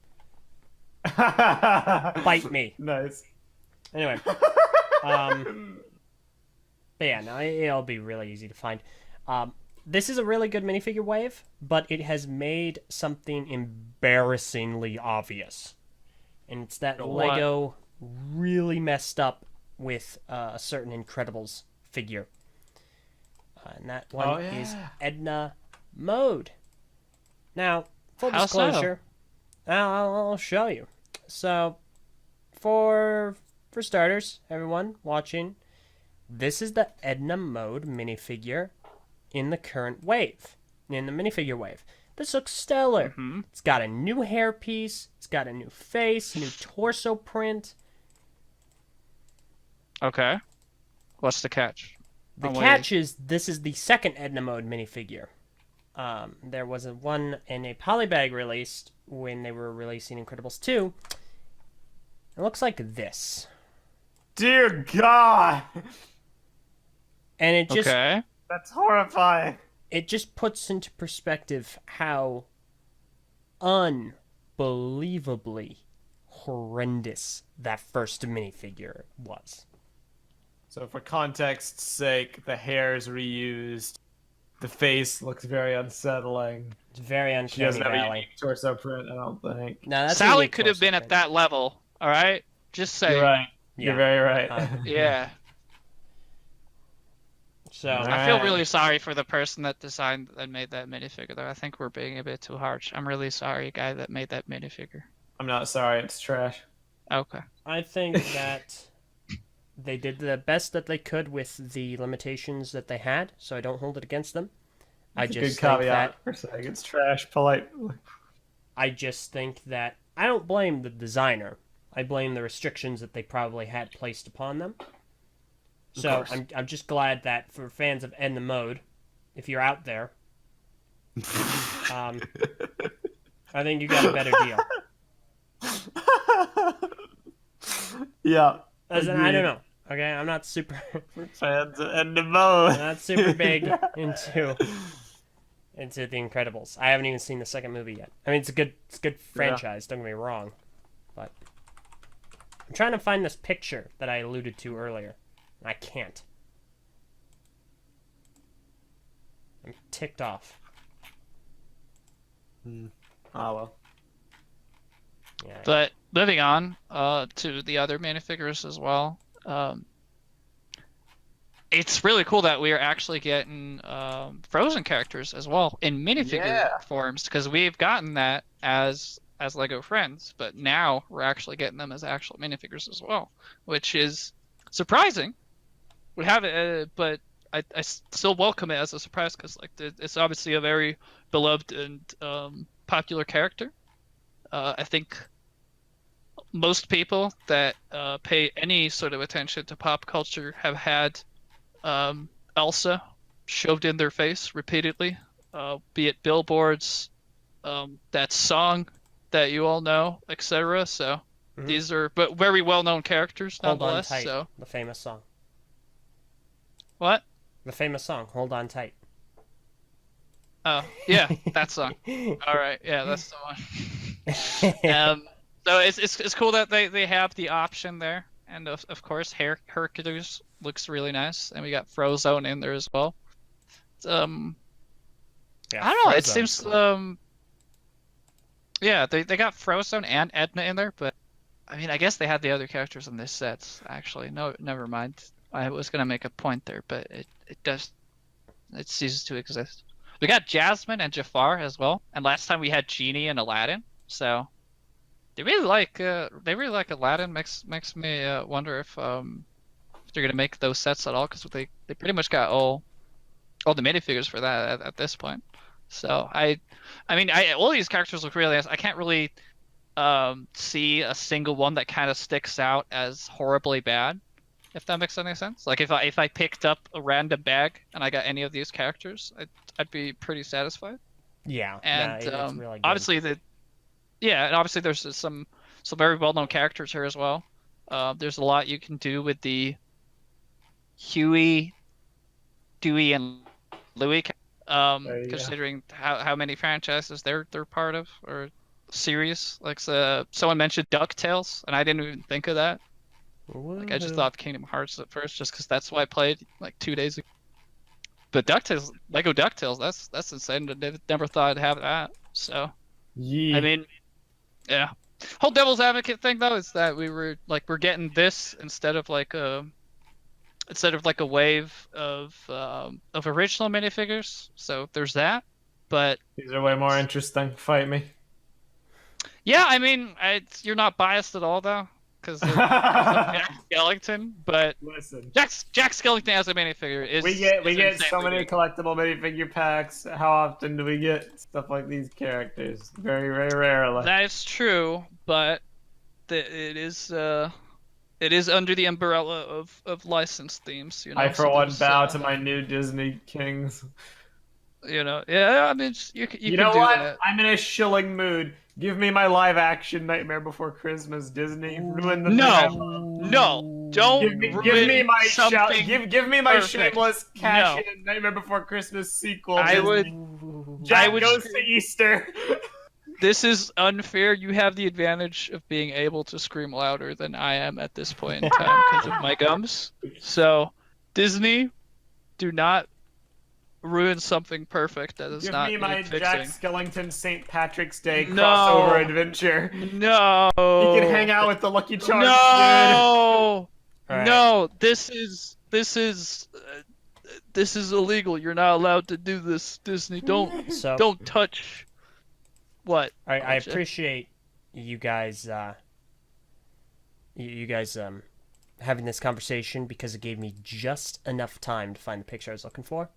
Bite me. Nice. Anyway, but yeah, no, it'll be really easy to find. This is a really good minifigure wave, but it has made something embarrassingly obvious, and it's that What? LEGO really messed up with a certain Incredibles figure, and that one is Edna Mode. Now, full How so? disclosure, I'll show you. So, for starters, everyone watching, this is the Edna Mode minifigure in the current wave, in the minifigure wave. This looks stellar. Mm-hmm. It's got a new hairpiece. It's got a new face, new torso print. Okay. What's the catch? The catch is this is the second Edna Mode minifigure. There was one in a polybag released when they were releasing Incredibles 2. It looks like this. Dear God! And it just That's horrifying. it just puts into perspective how unbelievably horrendous that first minifigure was. So for context's sake, the hair is reused. The face looks very unsettling. It's very She uncanny doesn't have a valley. unique torso print, I don't think. No, that's a Sally unique could have torso been at print. that level. All right. Just saying. You're right. Yeah. You're very right. Yeah. So I feel really sorry for the person that designed and made that minifigure, though. I think we're being a bit too harsh. I'm really sorry, guy that made that minifigure. I'm not sorry, it's trash. Okay. I think that they did the best that they could with the limitations that they had, so I don't hold it against them. I That's a just good think caveat that for saying it's trash politely. I just think that I don't blame the designer. I blame the restrictions that they probably had placed upon them. So course. I'm just glad that for fans of Edna Mode, if you're out there, I think you got a better deal. Yeah. As in, I don't know. Okay, I'm not super. We're fans of End of Mode. I'm not super big into the Incredibles. I haven't even seen the second movie yet. I mean, it's a good franchise. Don't get me wrong, but I'm trying to find this picture that I alluded to earlier. I can't. I'm ticked off. Oh well. Yeah. But moving on to the other minifigures as well. It's really cool that we are actually getting Frozen characters as well in minifigure forms, because we've gotten that as Lego Friends, but now we're actually getting them as actual minifigures as well, which is surprising. We have it, but I still welcome it as a surprise, because like it's obviously a very beloved and popular character. I think most people that pay any sort of attention to pop culture have had Elsa shoved in their face repeatedly, be it billboards, that song that you all know, etc. So these are but very well-known characters nonetheless. Hold on tight. So The famous song. what? The famous song. Hold on tight. Oh yeah, that song. All right, yeah, that's the one. So it's cool that they have the option there, and of course Hercules looks really nice, and we got Frozone in there as well. Yeah, I don't know. It Frozen. seems yeah, they got Frozone and Edna in there, but I mean I guess they had the other characters in this set actually. No, never mind. I was gonna make a point there, but it ceases to exist. We got Jasmine and Jafar as well, and last time we had Genie and Aladdin. So they really like Aladdin. Makes me wonder if they're gonna make those sets at all, because they pretty much got all the minifigures for that at this point. So I mean all these characters look really nice. I can't really see a single one that kind of sticks out as horribly bad, if that makes any sense. Like if I picked up a random bag and I got any of these characters, I'd be pretty satisfied. Yeah. And it's really good. obviously and obviously there's some very well-known characters here as well. There's a lot you can do with the Huey, Dewey, and Louie, considering how many franchises they're part of, or series. Like someone mentioned DuckTales, and I didn't even think of that. Like I just thought Kingdom Hearts at first, just because that's what I played like 2 days ago. But DuckTales, Lego DuckTales, that's insane. I never thought I'd have that. So Yeah. I mean, yeah. Whole devil's advocate thing though is that we're getting this instead of like a wave of original minifigures. So there's that. But These are way more interesting. Fight me. yeah, I mean, you're not biased at all though, because of Jack Skellington, but Listen, Jack Skellington as a minifigure is we get so insanely many good. collectible minifigure packs. How often do we get stuff like these characters? Very, very rarely. That is true, but it is under the umbrella of licensed themes. You know, I, for so one, there's, bow to my new Disney kings. Yeah. I mean, you You can know do what? that. I'm in a shilling mood. Give me my live-action Nightmare Before Christmas, Disney. Ruin the thing I love. No, don't Give me ruin my something. give me my perfect. shameless No. cash-in Nightmare Before Christmas sequel. I Disney. would. Jack I would goes scream- to Easter. This is unfair. You have the advantage of being able to scream louder than I am at this point in time because of my gums. So, Disney, do not ruin something perfect that is Give not me my need Jack fixing. Skellington St. Patrick's Day No. crossover adventure. No. He can hang out with the Lucky Charms. No. Alright. No. This is illegal. You're not allowed to do this, Disney. Don't So touch. What? I Eljay? appreciate you guys having this conversation because it gave me just enough time to find the picture I was looking for.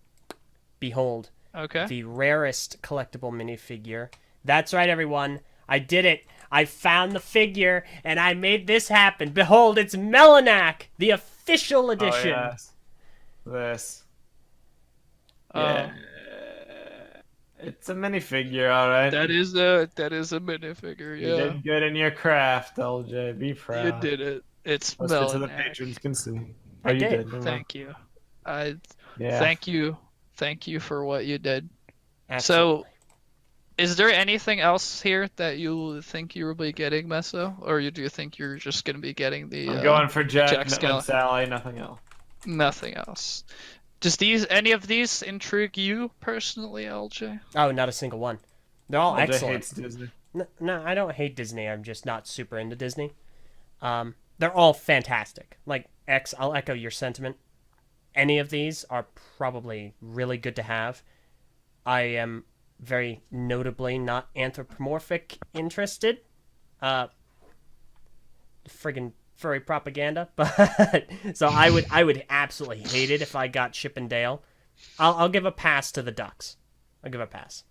Behold, Okay. the rarest collectible minifigure. That's right, everyone. I did it. I found the figure, and I made this happen. Behold, it's Melanak, the official edition. Oh, yes. This. Um, Yeah. It's a minifigure, alright. That is a minifigure. You Yeah. did good in your craft, LJ. Be proud. You did it. It's Listed to the Melanak. patrons can see. I Oh, you did. did. never mind. Thank you. Yeah. Thank you for what you did. Absolutely. So, is there anything else here that you think you will be getting, Meso, or do you think you're just gonna be getting the? I'm going for Jack Jack and Skellington. Sally, nothing else. Nothing else. Does any of these intrigue you personally, LJ? Oh, not a single one. They're all LJ excellent. hates Disney. No, I don't hate Disney. I'm just not super into Disney. They're all fantastic. Like X, I'll echo your sentiment. Any of these are probably really good to have. I am very notably not anthropomorphic interested. Friggin' furry propaganda, but so I would absolutely hate it if I got Chip and Dale. I'll give a pass to the ducks. I'll give a pass.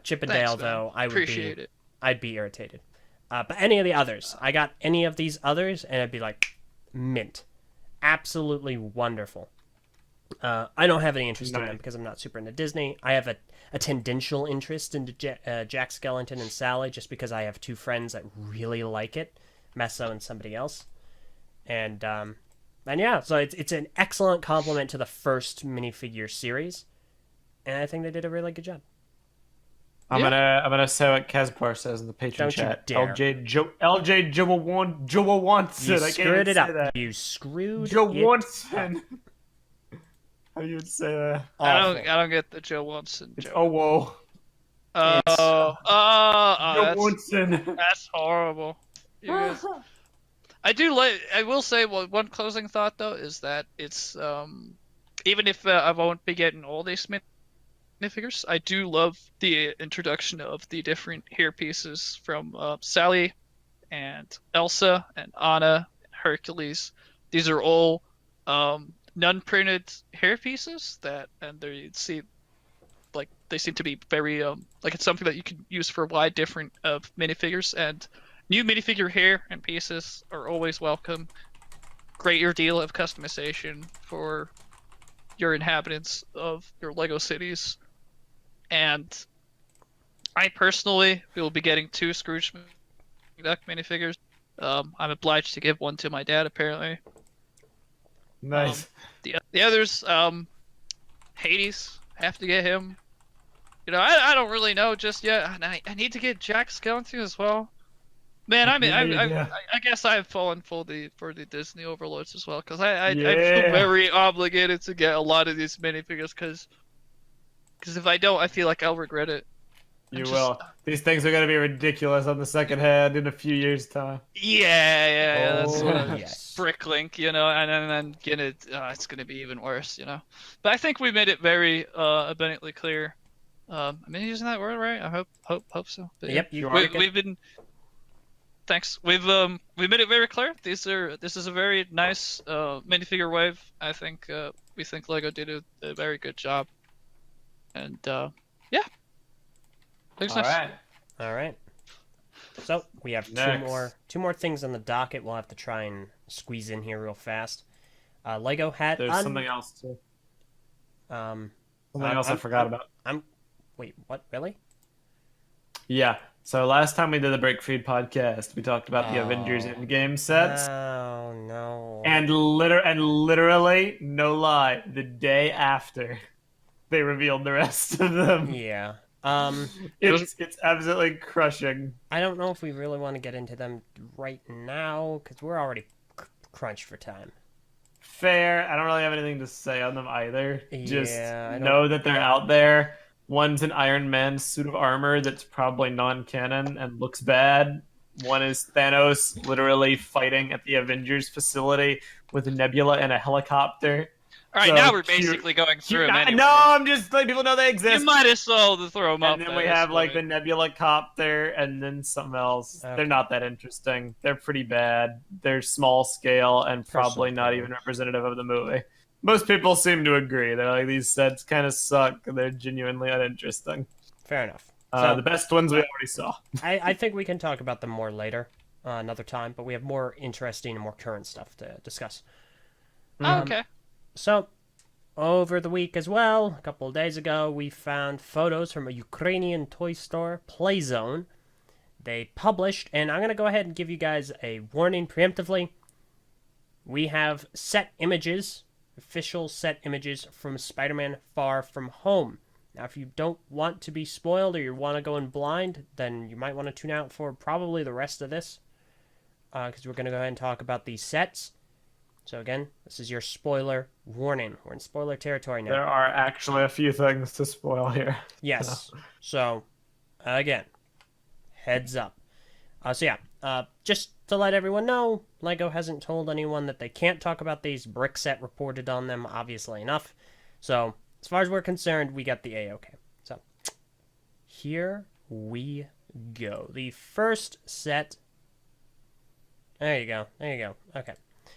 Chip and Thanks, Dale, man. though, Appreciate it. I'd be irritated. But any of the others, I got any of these others, and I'd be like, mint, absolutely wonderful. I don't have any interest in them because I'm not super into Disney. I have a tendential interest into Jack Skellington and Sally just because I have two friends that really like it, Meso and somebody else, and yeah, so it's an excellent compliment to the first minifigure series, and I think they did a really good job. I'm gonna say what Kazpar says in the Patreon Don't you chat. dare. LJ Joe wants You it. I can't screwed even it say up. that. You screwed Joe it wants up. it. How you would say that? I Awful. don't get the Joe Watson It's joke. oh whoa. Oh, Joe Watson. that's horrible. You guys- I will say one closing thought though is that it's even if I won't be getting all these minifigures, I do love the introduction of the different hair pieces from Sally and Elsa and Anna and Hercules. These are all non-printed hair pieces they seem to be very like it's something that you can use for a wide different minifigures, and new minifigure hair and pieces are always welcome. Greater deal of customization for your inhabitants of your LEGO cities. And I personally will be getting 2 Scrooge McDuck minifigures. I'm obliged to give one to my dad, apparently. Nice. The others, Hades, have to get him. You know, I don't really know just yet. And I need to get Jack Skellington as well. Man, I guess I've fallen for the Disney overlords as well, because I feel very obligated to get a lot of these minifigures, because if I don't, I feel like I'll regret it. You will. These things are gonna be ridiculous on the second hand in a few years' time. Yeah, that's what yes. Bricklink, you know, and then it's gonna be even worse, you know. But I think we made it very abundantly clear. I mean, using that word right? I hope so. But Yep, yeah, you are. we've been. thanks. We've made it very clear. This is a very nice minifigure wave. I think we think Lego did a very good job. And yeah. Thanks. All right. All right. So we have two more things on the docket. We'll have to try and squeeze in here real fast. Lego had There's something else too. Something else I forgot about. Wait, what? Really? Yeah. So last time we did the BrickFeed podcast, we talked about the Avengers in-game sets. Oh no! And literally, no lie, the day after, they revealed the rest of them. Yeah. It's absolutely crushing. I don't know if we really want to get into them right now because we're already crunched for time. Fair. I don't really have anything to say on them either. Just Yeah, know that they're out there. One's an Iron Man suit of armor that's probably non-canon and looks bad. One is Thanos literally fighting at the Avengers facility with a Nebula and a helicopter. All right, So now we're basically going through them anyway. No, I'm just letting people know they exist. You might as well throw them up. And then we have like the Nebula copter and then something else. Okay. They're not that interesting. They're pretty bad. They're small scale and probably not even representative of the movie. Most people seem to agree. They're like, these sets kind of suck. They're genuinely uninteresting. Fair enough. So, the best ones we already saw. I think we can talk about them more later, another time, but we have more interesting and more current stuff to discuss. Oh, okay. So, over the week as well, a couple of days ago, we found photos from a Ukrainian toy store, Playzone. They published, and I'm going to go ahead and give you guys a warning preemptively. We have set images, official set images from Spider-Man Far From Home. Now, if you don't want to be spoiled or you want to go in blind, then you might want to tune out for probably the rest of this, because we're going to go ahead and talk about these sets. So again, this is your spoiler warning. We're in spoiler territory now. There are actually a few things to spoil here. Yes. So, again, heads up. Just to let everyone know, LEGO hasn't told anyone that they can't talk about these. Brick Set reported on them, obviously enough. So, as far as we're concerned, we got the A-OK. So, here we go. The first set... There you go. Okay.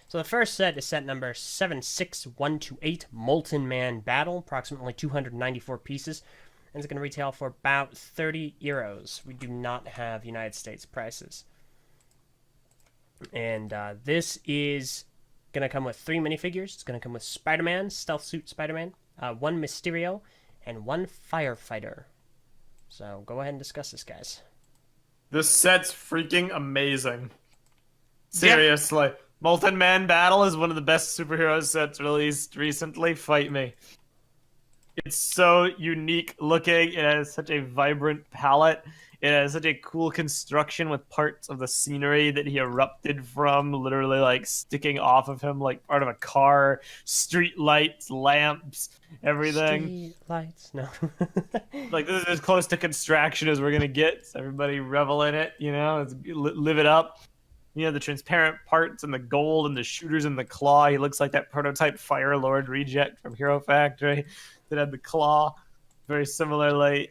So the first set is set number 76128, Molten Man Battle, approximately 294 pieces, and it's going to retail for about 30 euros. We do not have United States prices. And this is going to come with 3 minifigures. It's going to come with Spider-Man, Stealth Suit Spider-Man, 1 Mysterio, and 1 Firefighter. So go ahead and discuss this, guys. This set's freaking amazing. Seriously. Yeah. Molten Man Battle is one of the best superhero sets released recently. Fight me. It's so unique looking. It has such a vibrant palette. It has such a cool construction with parts of the scenery that he erupted from, literally like sticking off of him like part of a car, street lights, lamps, everything. Street lights, no. Like, this is as close to construction as we're going to get. So everybody revel in it, you know, live it up. You know, the transparent parts and the gold and the shooters and the claw. He looks like that prototype Fire Lord reject from Hero Factory that had the claw. Very similarly,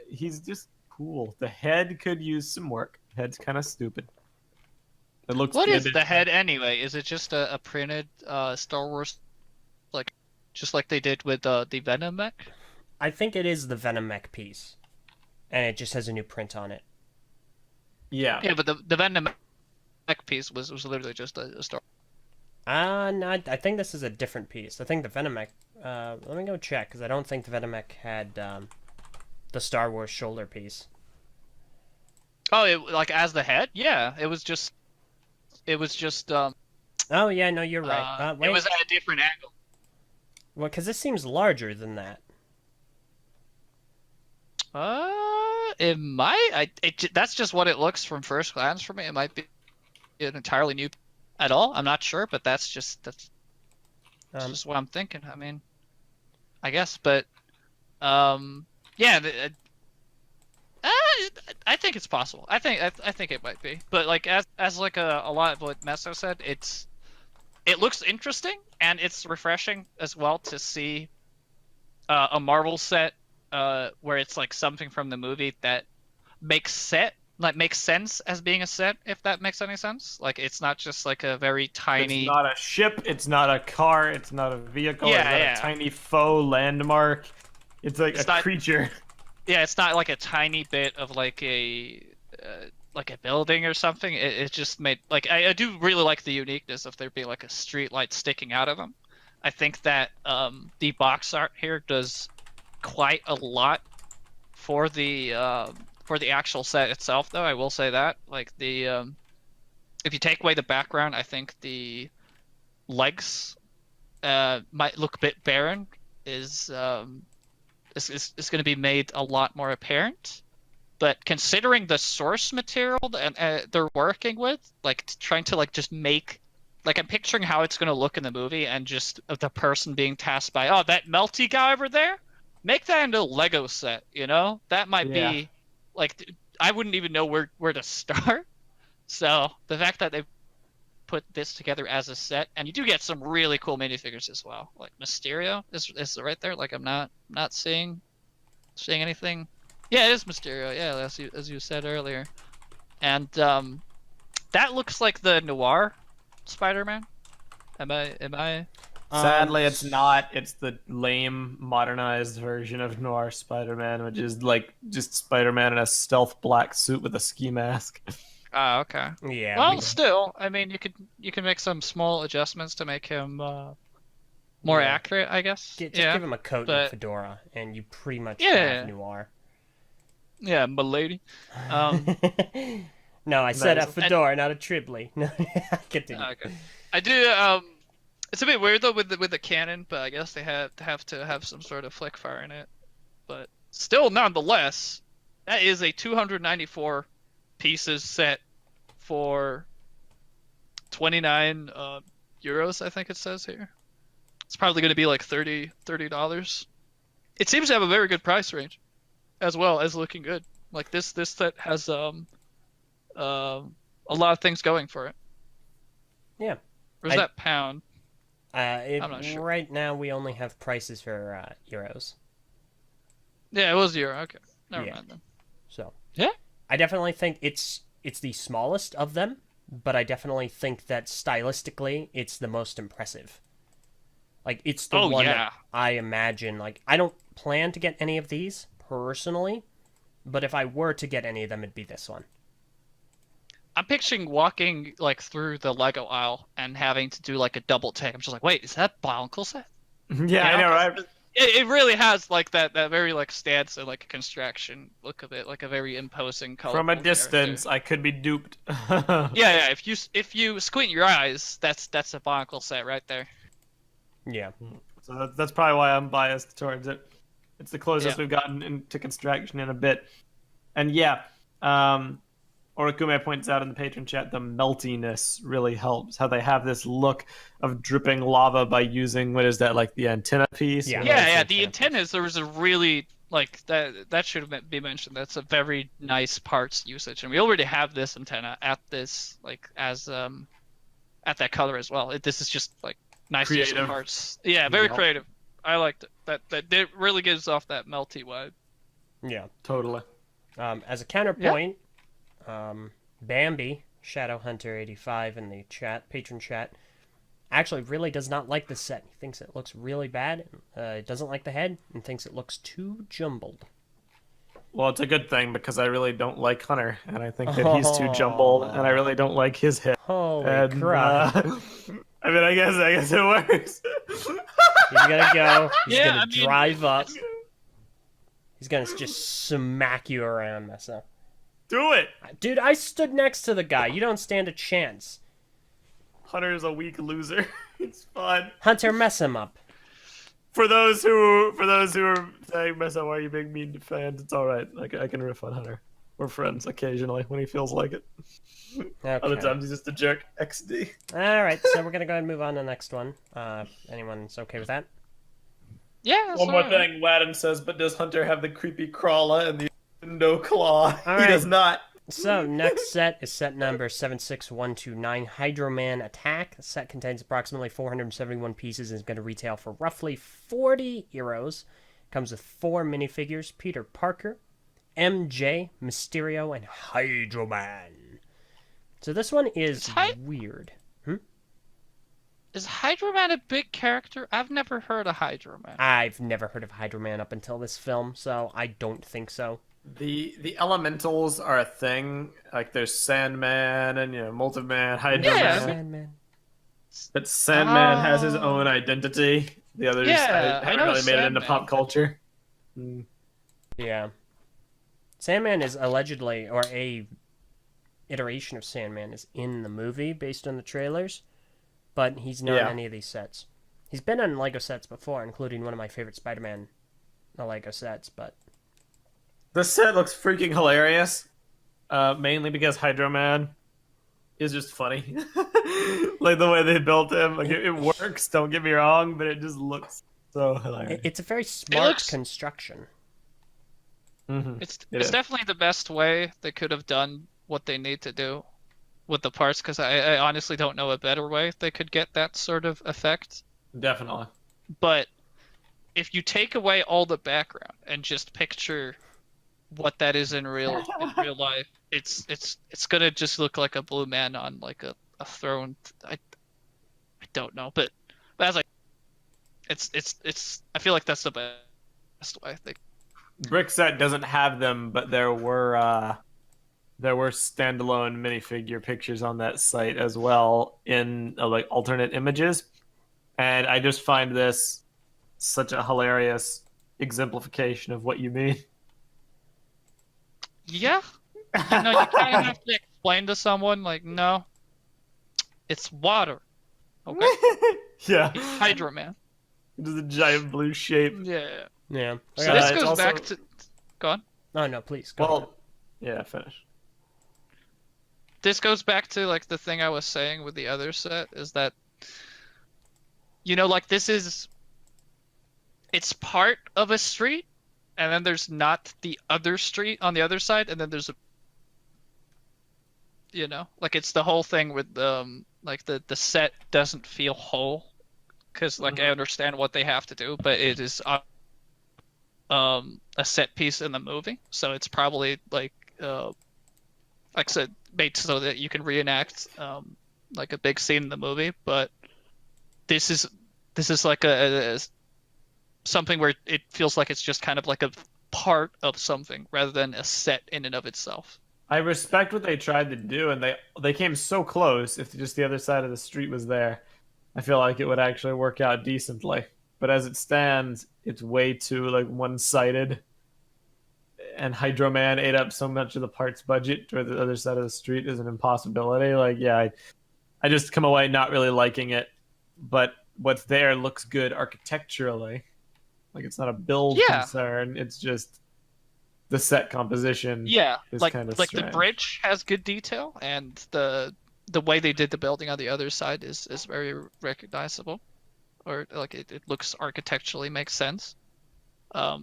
he's just cool. The head could use some work. Head's kind of stupid. It looks. What is the head anyway? Is it just a printed Star Wars, like just like they did with the Venom mech? I think it is the Venom mech piece, and it just has a new print on it. Yeah. Yeah, but the Venom mech piece was literally just a Star. No, I think this is a different piece. I think the Venom mech. Let me go check because I don't think the Venom mech had the Star Wars shoulder piece. Oh, like as the head? Yeah, it was just. Oh yeah, no, you're right. Wait. It was at a different angle. Well, because this seems larger than that. It might. That's just what it looks from first glance for me. It might be an entirely new at all. I'm not sure, but that's just what I'm thinking. I mean, I guess, but yeah. I think it's possible. I think it might be. But like as like a lot of what Meso said, it looks interesting and it's refreshing as well to see a Marvel set where it's like something from the movie that makes like makes sense as being a set, if that makes any sense. Like it's not just like a very tiny. It's not a ship. It's not a car. It's not a vehicle. Yeah, it's not yeah. a tiny faux landmark. It's like It's a not- creature. Yeah, it's not like a tiny bit of like a building or something. It just made like I do really like the uniqueness of there being like a street light sticking out of them. I think that the box art here does quite a lot for the actual set itself, though. I will say that like the if you take away the background, I think the legs might look a bit barren. Is going to be made a lot more apparent. But considering the source material and they're working with, like trying to like just make, like I'm picturing how it's going to look in the movie, and just of the person being tasked by, oh, that melty guy over there, make that into a Lego set, you know? That might be like I wouldn't even know where to start. So the fact that they put this together as a set, and you do get some really cool minifigures as well. Like Mysterio is right there. Like I'm not seeing anything. Yeah, it is Mysterio. Yeah, as you said earlier, and that looks like the noir Spider-Man. Am I? Sadly, it's not. It's the lame, modernized version of Noir Spider-Man, which is like just Spider-Man in a stealth black suit with a ski mask. Ah, okay. Yeah. Well, still, I mean, you can make some small adjustments to make him more accurate, I guess. Just give him a coat and a fedora, and you pretty much have Noir. Yeah, milady. No, I said a fedora, not a tribly. No, continue. Okay. I do. It's a bit weird though with the cannon, but I guess they have to have some sort of flick fire in it. But still, nonetheless, that is a 294 pieces set for 29 euros. I think it says here. It's probably going to be like $30. It seems to have a very good price range, as well as looking good. Like this set has a lot of things going for it. Yeah. Where's that pound? I'm not sure. Right now, we only have prices for euros. Yeah, it was euro. Okay, never mind then. So yeah, I definitely think it's the smallest of them, but I definitely think that stylistically, it's the most impressive. Like it's the one that I imagine. Like I don't plan to get any of these personally, but if I were to get any of them, it'd be this one. I'm picturing walking like through the Lego aisle and having to do like a double take. I'm just like, wait, is that Bionicle set? Yeah, I know, right? It really has like that very like stance and like construction look of it, like a very imposing color. From a distance, I could be duped. Yeah. If you squint your eyes, that's a Bionicle set right there. Yeah. So that's probably why I'm biased towards it. It's the closest we've gotten into construction in a bit. And Orakume points out in the patron chat the meltiness really helps. How they have this look of dripping lava by using, what is that, like the antenna piece? Yeah. The antennas, there was a really, like, that should have been mentioned. That's a very nice parts usage. And we already have this antenna at this, like, as, at that color as well. This is just, like, nice use of parts. Yeah, very creative. I liked it. That it really gives off that melty vibe. Yeah. Totally. As a counterpoint, Bambi, Shadowhunter85 in the patron chat, actually really does not like this set. He thinks it looks really bad. Doesn't like the head and thinks it looks too jumbled. Well, it's a good thing because I really don't like Hunter, and I think that he's too jumbled, and I really don't like his head. Holy crap! I mean, I guess it works. He's gonna go. He's gonna drive up. He's gonna just smack you around, Meso. Do it! Dude, I stood next to the guy. You don't stand a chance. Hunter is a weak loser. It's fun. Hunter, mess him up. For those who are saying, Meso, why are you being mean to fans? It's alright. I can riff on Hunter. We're friends occasionally when he feels like it. Okay. Other times he's just a jerk. XD. Alright, so we're gonna go ahead and move on to the next one. Anyone's okay with that? Yeah. One more thing, Wadden says, but does Hunter have the creepy crawler and the window claw? He does not. So, next set is set number 76129, Hydro-Man Attack. The set contains approximately 471 pieces and is going to retail for roughly 40 euros. Comes with 4 minifigures: Peter Parker, MJ, Mysterio, and Hydro Man. So this one is weird. Is Hydro Man a big character? I've never heard of Hydro Man. I've never heard of Hydro Man up until this film, so I don't think so. The elementals are a thing. Like there's Sandman and Multiman, Hydro Yeah. Man. Sandman. But Sandman has his own identity. The others Yeah, I haven't know really made it into Sandman. pop culture. Yeah. Sandman is allegedly, or a iteration of Sandman is in the movie based on the trailers, but he's not in any of these sets. He's been on LEGO sets before, including one of my favorite Spider-Man LEGO sets, but... This set looks freaking hilarious. Mainly because Hydro Man is just funny. Like the way they built him. Like it works, don't get me wrong, but it just looks so hilarious. It's a very smart construction. Mm-hmm. It's definitely the best way they could have done what they need to do with the parts, because I honestly don't know a better way they could get that sort of effect. Definitely. But if you take away all the background and just picture what that is in real life, it's gonna just look like a blue man on like a throne. I don't know, but as it's I feel like that's the best way. Brickset doesn't have them, but there were standalone minifigure pictures on that site as well in like alternate images, and I just find this such a hilarious exemplification of what you mean. Yeah, you kind of have to explain to someone like, no, it's water. Okay, Yeah, it's Hydro Man. It is a giant blue shape. Yeah. Yeah. So this it's goes also- back to. Go on. Oh, no, please. Go ahead. Well, yeah, finish. This goes back to like the thing I was saying with the other set is that, like it's part of a street, and then there's not the other street on the other side, and then there's like it's the whole thing with like the set doesn't feel whole, because like I understand what they have to do, but it is a set piece in the movie, so it's probably like I said, made so that you can reenact like a big scene in the movie. But this is like a something where it feels like it's just kind of like a part of something rather than a set in and of itself. I respect what they tried to do, and they came so close. If just the other side of the street was there, I feel like it would actually work out decently. But as it stands, it's way too like one-sided. And Hydro Man ate up so much of the parts budget, or the other side of the street is an impossibility. Like, yeah, I just come away not really liking it. But what's there looks good architecturally. Like, it's not a build concern. It's just the set composition. Yeah, is like kind of the strange. bridge has good detail, and the way they did the building on the other side is very recognizable, or like it looks architecturally makes sense.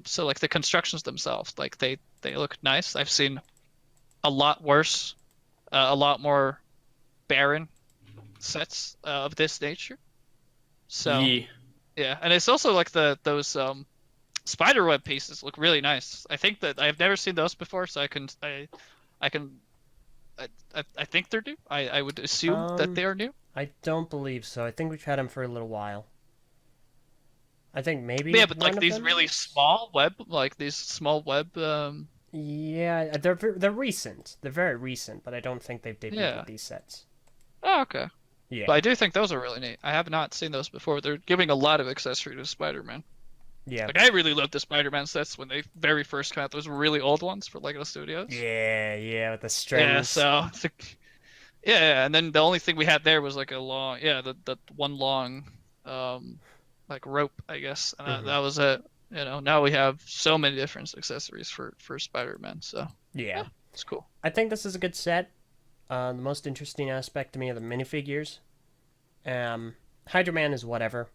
So like the constructions themselves, like they look nice. I've seen a lot worse, a lot more barren sets of this nature. So yeah, and it's also like those spiderweb pieces look really nice. I think that I've never seen those before, so I think they're new. I would assume that they are new. I don't believe so. I think we've had them for a little while. I think maybe. Yeah, but like one of these them really is? small web, like these small web. Yeah, they're recent. They're very recent, but I don't think they've debuted with these sets. Oh, okay. Yeah. But I do think those are really neat. I have not seen those before. They're giving a lot of accessory to Spider-Man. Yeah. Like I really loved the Spider-Man sets when they very first came out. Those really old ones for LEGO Studios. Yeah, with the strings. Yeah, so yeah, and then the only thing we had there was like a long, the one long, like rope, I guess, and that was it. Now we have so many different accessories for Spider-Man. So Yeah. it's cool. I think this is a good set. The most interesting aspect to me are the minifigures. Hydro Man is whatever.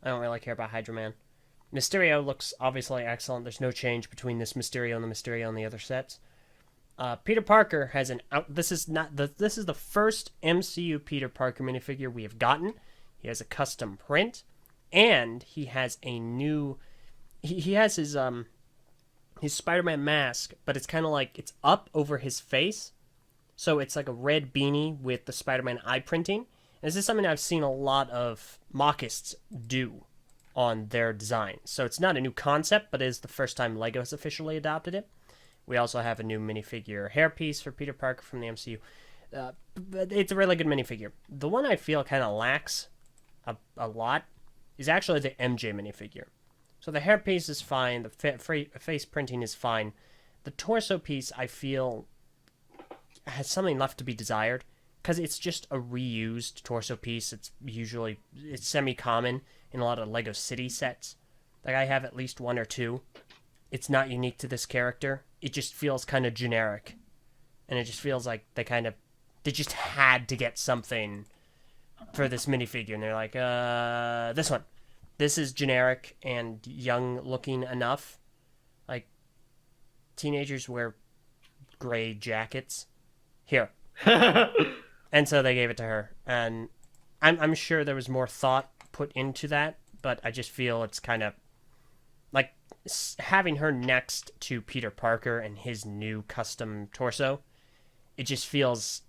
I don't really care about Hydro Man. Mysterio looks obviously excellent. There's no change between this Mysterio and the Mysterio on the other sets. Peter Parker has an out. This is the first MCU Peter Parker minifigure we have gotten. He has a custom print, and he has a new. He has his his Spider-Man mask, but it's kind of like it's up over his face. So it's like a red beanie with the Spider-Man eye printing. And this is something I've seen a lot of mockists do on their design. So it's not a new concept, but it is the first time LEGO has officially adopted it. We also have a new minifigure hairpiece for Peter Parker from the MCU. But it's a really good minifigure. The one I feel kind of lacks a lot is actually the MJ minifigure. So the hairpiece is fine, the face printing is fine. The torso piece, I feel, has something left to be desired, because it's just a reused torso piece. It's semi-common in a lot of LEGO City sets. Like, I have at least one or two. It's not unique to this character. It just feels kind of generic. And it just feels like they just had to get something for this minifigure. And they're like, this one. This is generic and young looking enough. Like, teenagers wear gray jackets. Here. And so they gave it to her. And I'm sure there was more thought put into that, but I just feel it's kind of like having her next to Peter Parker and his new custom torso. It just feels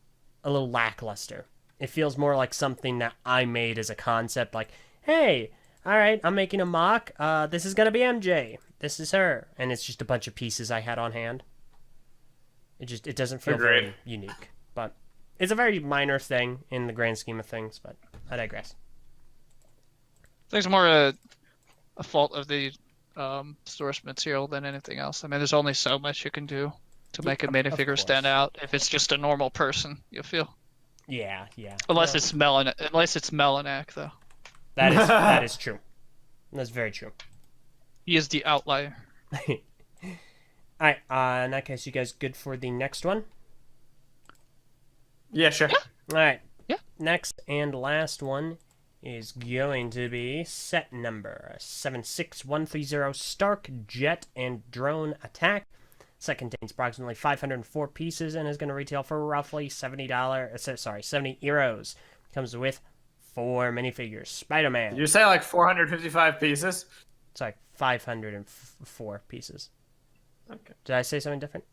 a little lackluster. It feels more like something that I made as a concept, like, hey, all right, I'm making a mock. This is going to be MJ. This is her. And it's just a bunch of pieces I had on hand. It doesn't feel very unique. But it's a very minor thing in the grand scheme of things, but I digress. I think it's more a fault of the source material than anything else. I mean, there's only so much you can do to make a minifigure stand out if it's just a normal person, you feel. Yeah. Unless it's Melanak, though. That is true. That's very true. He is the outlier. Alright, in that case, you guys good for the next one? Yeah, sure. Alright. Yeah. Next and last one is going to be set number 76130 Stark Jet and Drone Attack. Set contains approximately 504 pieces and is going to retail for roughly $70 euros. Comes with 4 minifigures. Spider-Man. Did you say like 455 pieces? It's like 504 pieces. Okay. Did I say something different?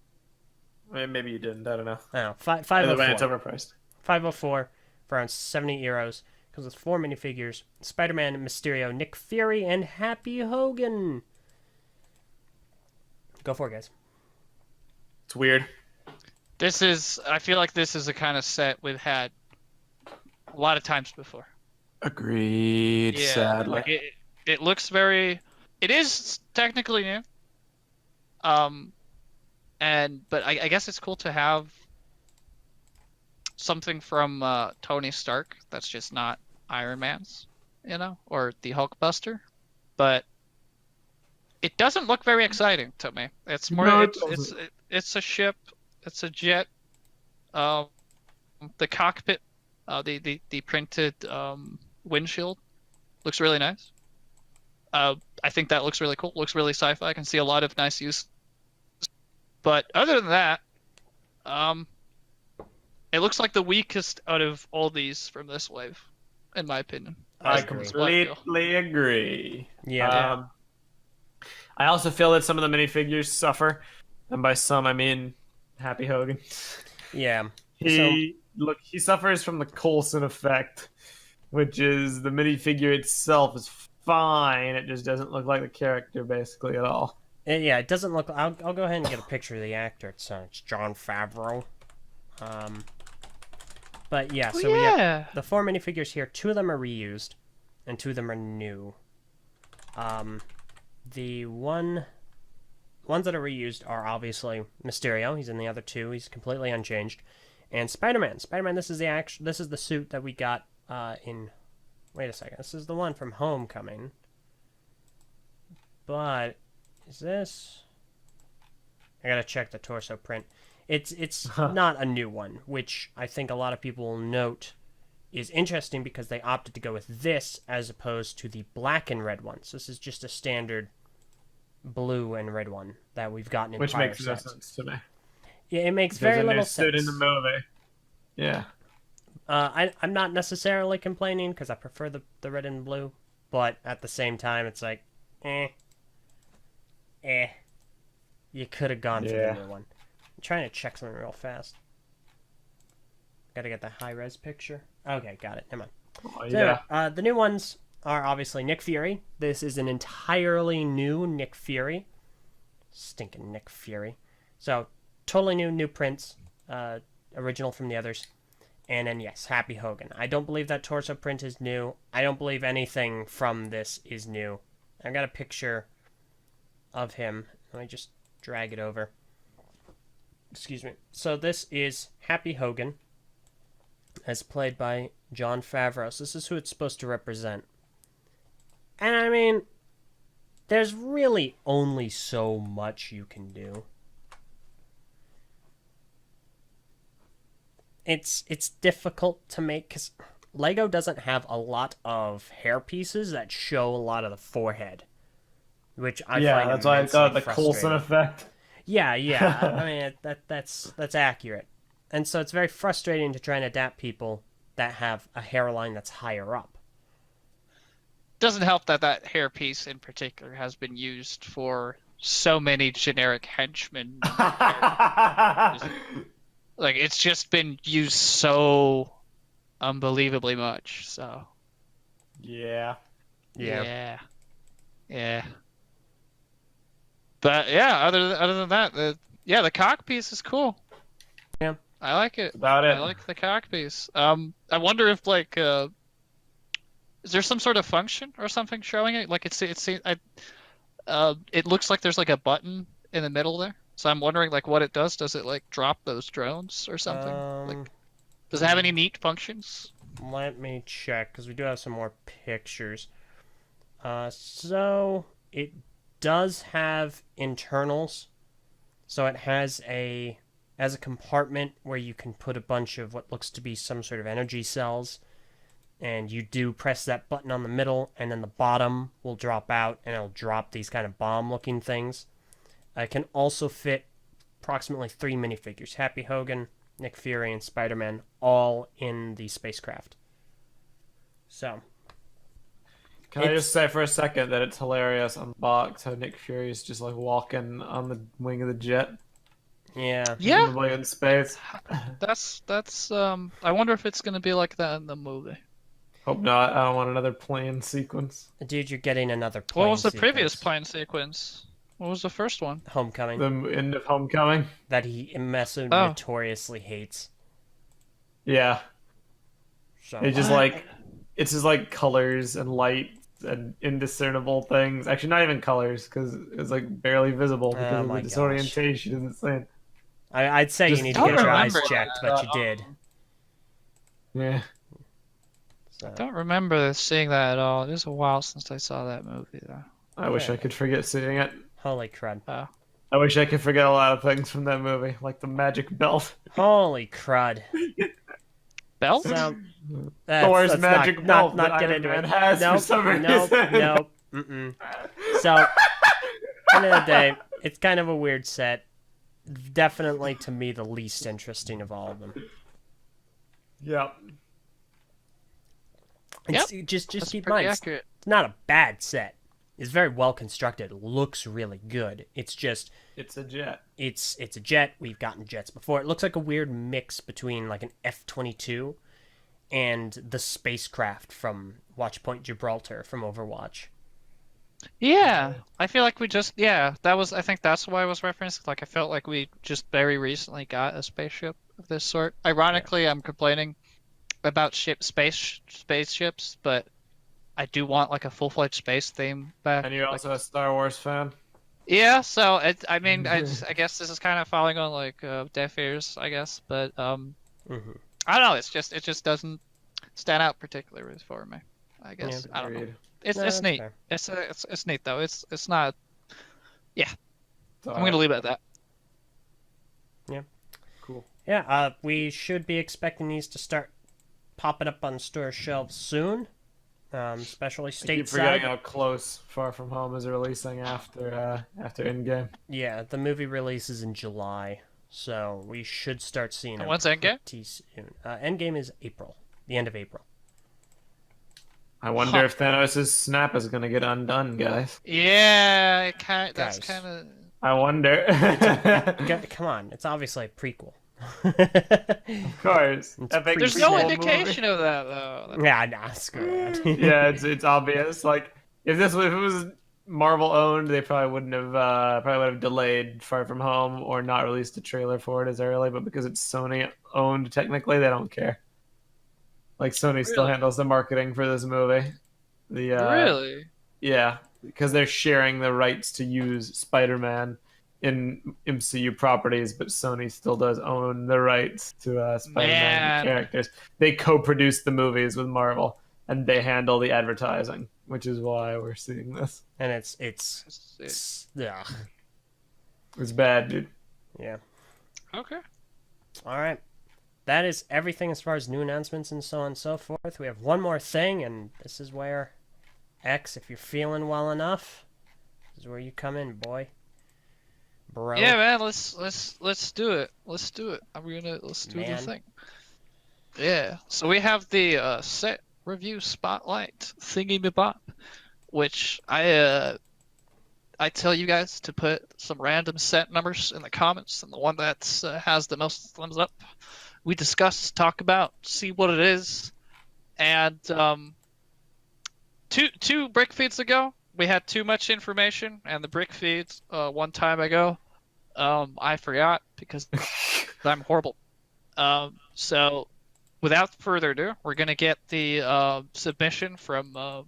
Maybe you didn't. I don't know. I don't know. Either 504. way, it's overpriced. 504 for around 70 euros. Comes with 4 minifigures. Spider-Man, Mysterio, Nick Fury, and Happy Hogan. Go for it, guys. It's weird. I feel like this is a kind of set we've had a lot of times before. Agreed. Yeah, Sadly. like it looks very. It is technically new. But I guess it's cool to have something from Tony Stark that's just not Iron Man's, or the Hulkbuster. But it doesn't look very exciting to me. It's more. No, it's a ship. It's a jet. The cockpit, the printed windshield looks really nice. I think that looks really cool. Looks really sci-fi. I can see a lot of nice use. But other than that, it looks like the weakest out of all these from this wave, in my opinion. I completely agree. Yeah. I also feel that some of the minifigures suffer, and by some I mean Happy Hogan. Yeah. He suffers from the Coulson effect, which is the minifigure itself is fine. It just doesn't look like the character basically at all. Yeah, it doesn't look. I'll go ahead and get a picture of the actor. It's Jon Favreau. But yeah, so we have the 4 minifigures here. 2 of them are reused, and 2 of them are new. The ones that are reused are obviously Mysterio. He's in the other 2. He's completely unchanged. And Spider-Man. Spider-Man. This is the suit that we got in. Wait a second. This is the one from Homecoming. But is this? I gotta check the torso print. It's not a new one, which I think a lot of people will note is interesting because they opted to go with this as opposed to the black and red ones. This is just a standard blue and red one that we've gotten in which prior makes no sets. sense to me. Yeah, it makes very little sense. Stood in the movie. Yeah. I'm not necessarily complaining because I prefer the red and blue, but at the same time, it's like, You could have gone for Yeah. the new one. I'm trying to check something real fast. Gotta get the high-res picture. Okay, got it. Never mind. Oh, So yeah. anyway, the new ones are obviously Nick Fury. This is an entirely new Nick Fury. Stinking Nick Fury. So, totally new prints. Original from the others. And then, yes, Happy Hogan. I don't believe that torso print is new. I don't believe anything from this is new. I've got a picture of him. Let me just drag it over. Excuse me. So this is Happy Hogan, as played by Jon Favreau. So this is who it's supposed to represent. And I mean, there's really only so much you can do. It's difficult to make because Lego doesn't have a lot of hair pieces that show a lot of the forehead, which I find that's why I thought the immensely Coulson frustrating. effect. Yeah. I mean that's accurate, and so it's very frustrating to try and adapt people that have a hairline that's higher up. Doesn't help that that hairpiece in particular has been used for so many generic henchmen. Like, it's just been used so unbelievably much, so... Yeah. Yeah. But, yeah, other than that, the cock piece is cool. Yeah. I like it. About it. I like the cock piece. I wonder if, like, is there some sort of function or something showing it? Like, it looks like there's, like, a button in the middle there. So I'm wondering, like, what it does. Does it, like, drop those drones or something? Like, does it have any neat functions? Let me check, because we do have some more pictures. So, it does have internals. So it has a compartment where you can put a bunch of what looks to be some sort of energy cells. And you do press that button on the middle, and then the bottom will drop out, and it'll drop these kind of bomb-looking things. It can also fit approximately 3 minifigures. Happy Hogan, Nick Fury, and Spider-Man, all in the spacecraft. So. Can I just say for a second that it's hilarious on box how Nick Fury is just like walking on the wing of the jet, Yeah. presumably in space. That's I wonder if it's gonna be like that in the movie. Hope not. I don't want another plane sequence. Dude, you're getting another plane What was the sequence. previous plane sequence? What was the first one? Homecoming. The end of Homecoming. That Meso Oh. notoriously hates. Yeah. So. It's just like it's just like colors and light and indiscernible things. Actually, not even colors because it's like barely visible because Oh of my the gosh. disorientation in the scene. I'd say Just you need to don't get your eyes remember checked, but you did. Yeah. I So. don't remember seeing that at all. It is a while since I saw that movie, though. I wish I could forget seeing it. Holy crud. I wish I could forget a lot of things from that movie, like the magic belt. Holy crud. Belt? So, Thor's magic belt not that get Iron into Man it. has for some reason. Nope. Mm-mm. So, end of the day, it's kind of a weird set. Definitely, to me, the least interesting of all of them. Yep. It's, just That's keep in pretty mind, accurate. it's not a bad set. It's very well constructed. It looks really good. It's just It's a jet. it's a jet. We've gotten jets before. It looks like a weird mix between like an F-22 and the spacecraft from Watchpoint Gibraltar from Overwatch. Yeah, I feel like we just I think that's why I was referencing. Like, I felt like we just very recently got a spaceship of this sort. Ironically, I'm complaining about spaceships, but I do want like a full-fledged space theme back. And you're also a Star Wars fan? Yeah, so I guess this is kind of falling on like deaf ears, I guess, but Mm-hmm. I don't know. It just doesn't stand out particularly for me. I guess Yeah, I don't know. Agreed. It's No, that's neat. fair. It's neat though. It's not. So, I'm gonna leave it at that. Cool. Yeah, we should be expecting these to start popping up on store shelves soon, especially I keep forgetting stateside. how close Far From Home is releasing after Endgame. Yeah, the movie releases in July, so we should start seeing And it when's Endgame? pretty soon. Endgame is April, the end of April. I wonder if Thanos' snap is gonna get undone, guys. Yeah, that's Guys. kind of. I wonder. Come on, it's obviously a prequel. Of course. It's Epic There's prequel no prequel indication movie. of that though. Yeah, nah, screw that. Yeah, it's obvious. Like if it was Marvel owned, they probably wouldn't have probably would have delayed Far From Home or not released a trailer for it as early. But because it's Sony owned, technically they don't care. Like Sony still Really? handles the marketing for this movie. The Really? Yeah, because they're sharing the rights to use Spider-Man in MCU properties, but Sony still does own the rights to Spider-Man Man. characters. They co-produce the movies with Marvel, and they handle the advertising, which is why we're seeing this. And it's yeah. It's bad, dude. Yeah. Okay. All right. That is everything as far as new announcements and so on and so forth. We have one more thing, and this is where X, if you're feeling well enough, this is where you come in, boy. Bro. Yeah, man. Let's do it. Let's do it. Let's do the Man. thing. Yeah. So we have the set review spotlight thingy me bop, which I tell you guys to put some random set numbers in the comments, and the one that has the most thumbs up, we discuss, talk about, see what it is, and two brick feeds ago, we had too much information, and the brick feeds one time ago, I forgot because I'm horrible. So without further ado, we're gonna get the submission from a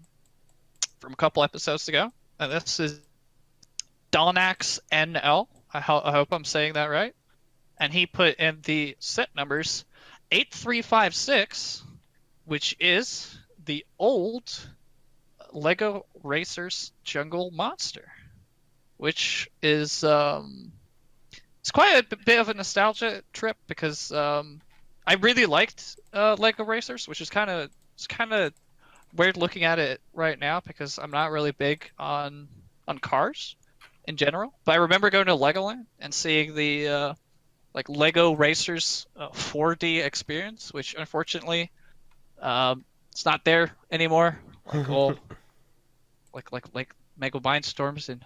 couple episodes ago, and this is Donax NL. I hope I'm saying that right. And he put in the set numbers 8356, which is the old LEGO Racers Jungle Monster, which is it's quite a bit of a nostalgia trip because I really liked LEGO Racers, which is kind of weird looking at it right now because I'm not really big on cars in general. But I remember going to Legoland and seeing the like LEGO Racers 4D experience, which unfortunately it's not there anymore. Like all like Mega Mindstorms and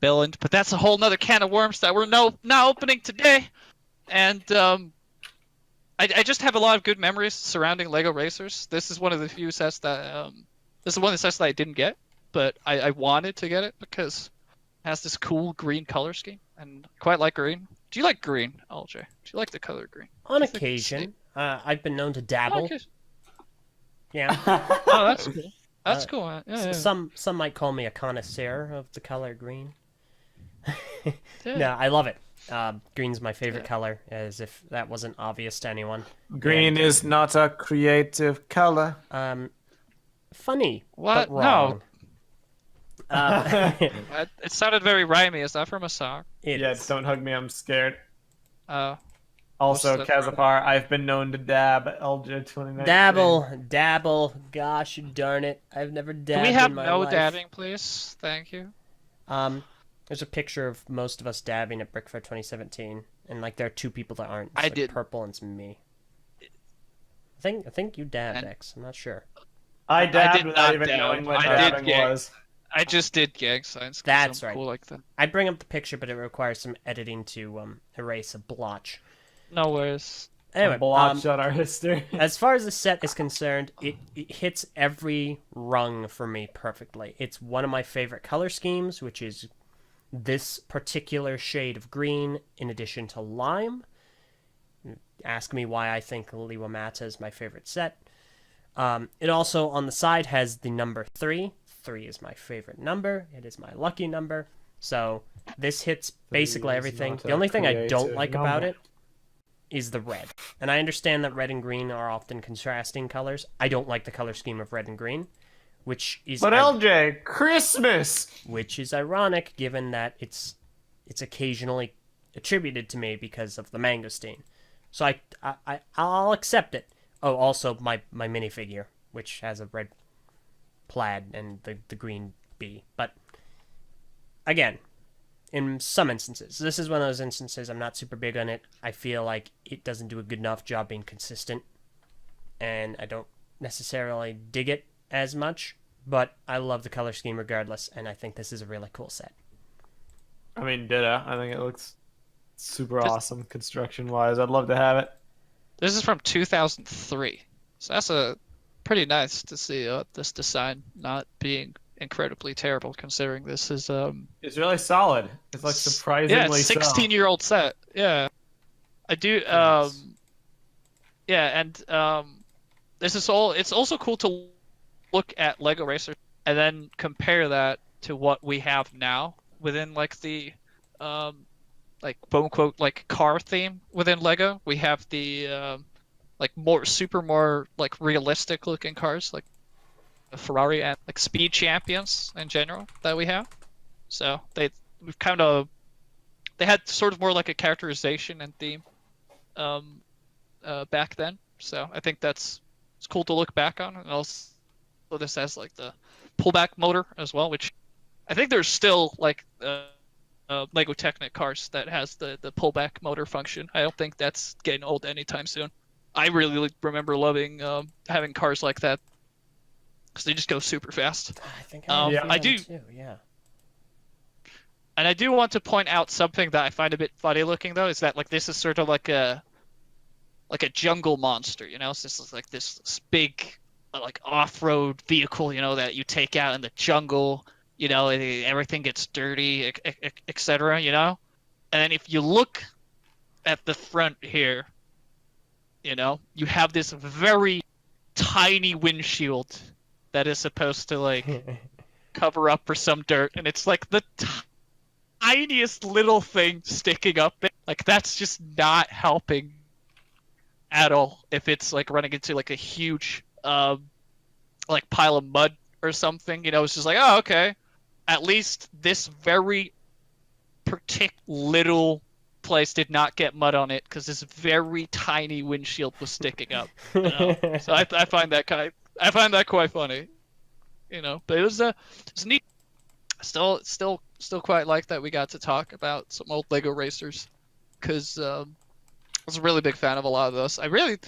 Billund, but that's a whole nother can of worms that we're not opening today. And I just have a lot of good memories surrounding LEGO Racers. This is one of the few sets that this is one of the sets that I didn't get, but I wanted to get it because it has this cool green color scheme, and I quite like green. Do you like green, Eljay? Do you like the color green? On occasion, I've been known to dabble. Okay. Yeah. Oh, that's cool. That's cool. Man. Yeah. Some might call me a connoisseur of the color green. Yeah. No, I love it. Green's my favorite color, as if that wasn't obvious to anyone. Green is not a creative color. Funny, What? but wrong. It sounded very rhymey. Is that from a song? Yes, don't hug me, I'm scared. Oh. Also, What's that from? Kazapar, I've been known to dab LJ 2019. Dabble. Gosh darn it, I've never dabbed Can we have in my no life. dabbing, please? Thank you. There's a picture of most of us dabbing at BrickFeed 2017, and like there are two people that aren't. It's I like did. Purple and it's me. I think you dabbed, And- X. I'm not sure. I dabbed did without not even dab. knowing what I did dabbing get- was. I just did gang signs. 'Cause That's I'm right. Cool like that. I'd bring up the picture, but it requires some editing to erase a blotch. No worries. Anyway, Blotch on our history. as far as the set is concerned, it hits every rung for me perfectly. It's one of my favorite color schemes, which is this particular shade of green in addition to lime. Ask me why I think Liwamata is my favorite set. It also, on the side, has the number 3. 3 is my favorite number. It is my lucky number. So this hits basically is everything. not The a only thing I don't creative like about number. it is the red. And I understand that red and green are often contrasting colors. I don't like the color scheme of red and green, which is But LJ, Christmas! which is ironic given that it's occasionally attributed to me because of the mangosteen. So I'll accept it. Oh, also my minifigure, which has a red plaid and the green bee. But again, in some instances, this is one of those instances I'm not super big on it. I feel like it doesn't do a good enough job being consistent, and I don't necessarily dig it as much, but I love the color scheme regardless, and I think this is a really cool set. I mean, ditto. I think it looks super awesome construction-wise. I'd love to have it. This is from 2003, so that's a pretty nice to see this design not being incredibly terrible considering this is It's really solid. It's like surprisingly 16-year-old set. Yeah, I do Nice. yeah, and this is all. It's also cool to look at Lego Racers and then compare that to what we have now within like the like quote unquote like car theme within Lego. We have the like more like realistic looking cars like the Ferrari and like speed champions in general that we have. So they had sort of more like a characterization and theme back then. So I think it's cool to look back on. And also this has like the pullback motor as well, which I think there's still like Lego Technic cars that has the pullback motor function. I don't think that's getting old anytime soon. I really remember loving having cars like that because they just go super fast. I think I do too. Yeah. And I do want to point out something that I find a bit funny looking though, is that like this is sort of like a jungle monster, you know? So this is like this big like off-road vehicle, you know, that you take out in the jungle, you know, everything gets dirty, etc., you know? And then if you look at the front here, you know, you have this very tiny windshield that is supposed to like cover up for some dirt, and it's like the tiniest little thing sticking up there. Like that's just not helping at all if it's like running into like a huge like pile of mud or something, you know. It's just like, oh, okay, at least this very particular little place did not get mud on it because this very tiny windshield was sticking up, you know? So I find that quite funny, you know. But it's neat. Still quite like that we got to talk about some old Lego racers because I was a really big fan of a lot of those. I really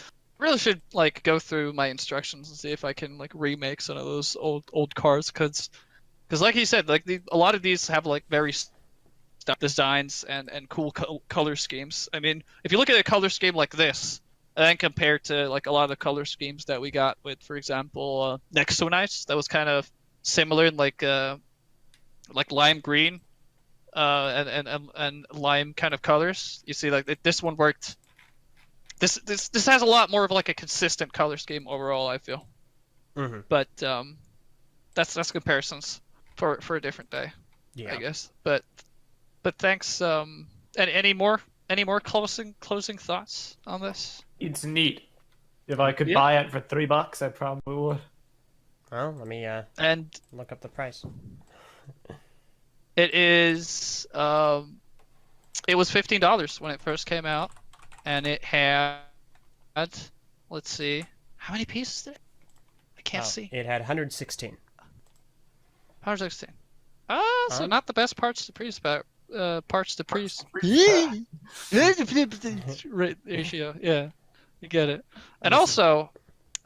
should like go through my instructions and see if I can like remake some of those old cars because like you said, like a lot of these have like very stuff designs and cool color schemes. I mean, if you look at a color scheme like this and then compared to like a lot of the color schemes that we got with, for example, Nexo Nice, that was kind of similar in like lime green and lime kind of colors. You see, like this one worked. This has a lot more of like a consistent color scheme overall, I feel. Mm-hmm. But that's comparisons for a different day, Yeah. I guess. But thanks. And any more closing thoughts on this? It's neat. If I could Yeah. buy it for $3, I probably would. Well, let me And look up the price. it is it was $15 when it first came out, and it had, let's see, how many pieces did it? I can't see. It had 116. 116. So not the best parts to priest ratio. Yeah, you get it. And also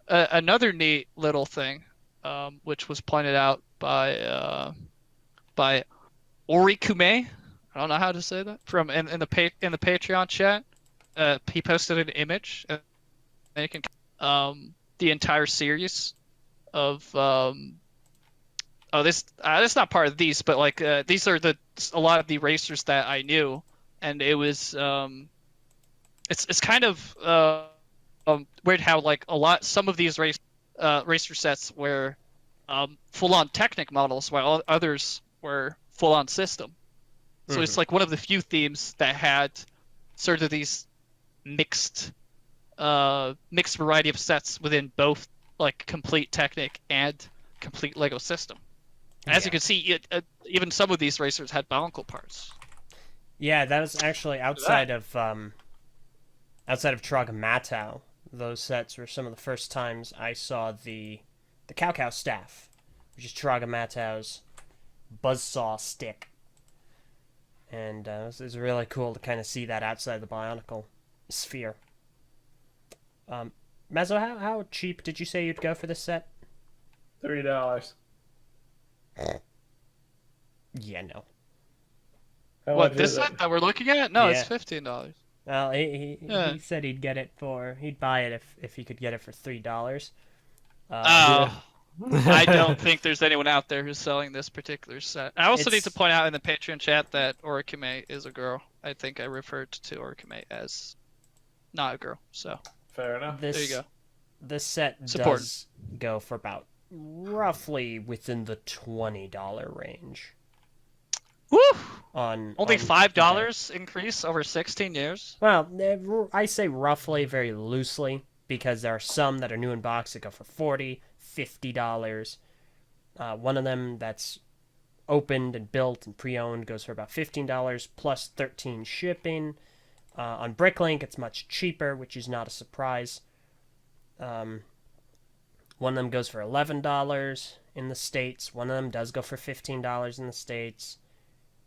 another neat little thing, which was pointed out by Orikume. I don't know how to say that. From in the Patreon chat, he posted an image, and you can the entire series of this that's not part of these, but like these are a lot of the racers that I knew, and it was it's kind of weird how like some of these racer sets were full-on Technic models, while others were full-on system. So it's like one of the few themes that had sort of these mixed variety of sets within both like complete Technic and complete Lego system. As you can see, even some of these racers had Balance parts. Yeah, that was actually outside of Trogamato. Those sets were some of the first times I saw the Cow staff, which is Trogamato's buzzsaw stick. And it was really cool to kind of see that outside the Bionicle sphere. Meso, how cheap did you say you'd go for this set? $3. Yeah, no. How What, much this is it? set that we're looking at? No, it's Yeah. $15. Well, he Yeah. he said he'd buy it if he could get it for $3. Oh, I don't think there's anyone out there who's selling this particular set. I also need to It's- point out in the Patreon chat that Orikime is a girl. I think I referred to Orikime as not a girl. So Fair enough. this there you go. this set Support. does go for about roughly within the $20 range. Woo! On Only on $5 increase over 16 years. Well, I say roughly, very loosely, because there are some that are new in box that go for $40, $50. One of them that's opened and built and pre-owned goes for about $15 plus 13 shipping. On Bricklink, it's much cheaper, which is not a surprise. One of them goes for $11 in the States. One of them does go for $15 in the States.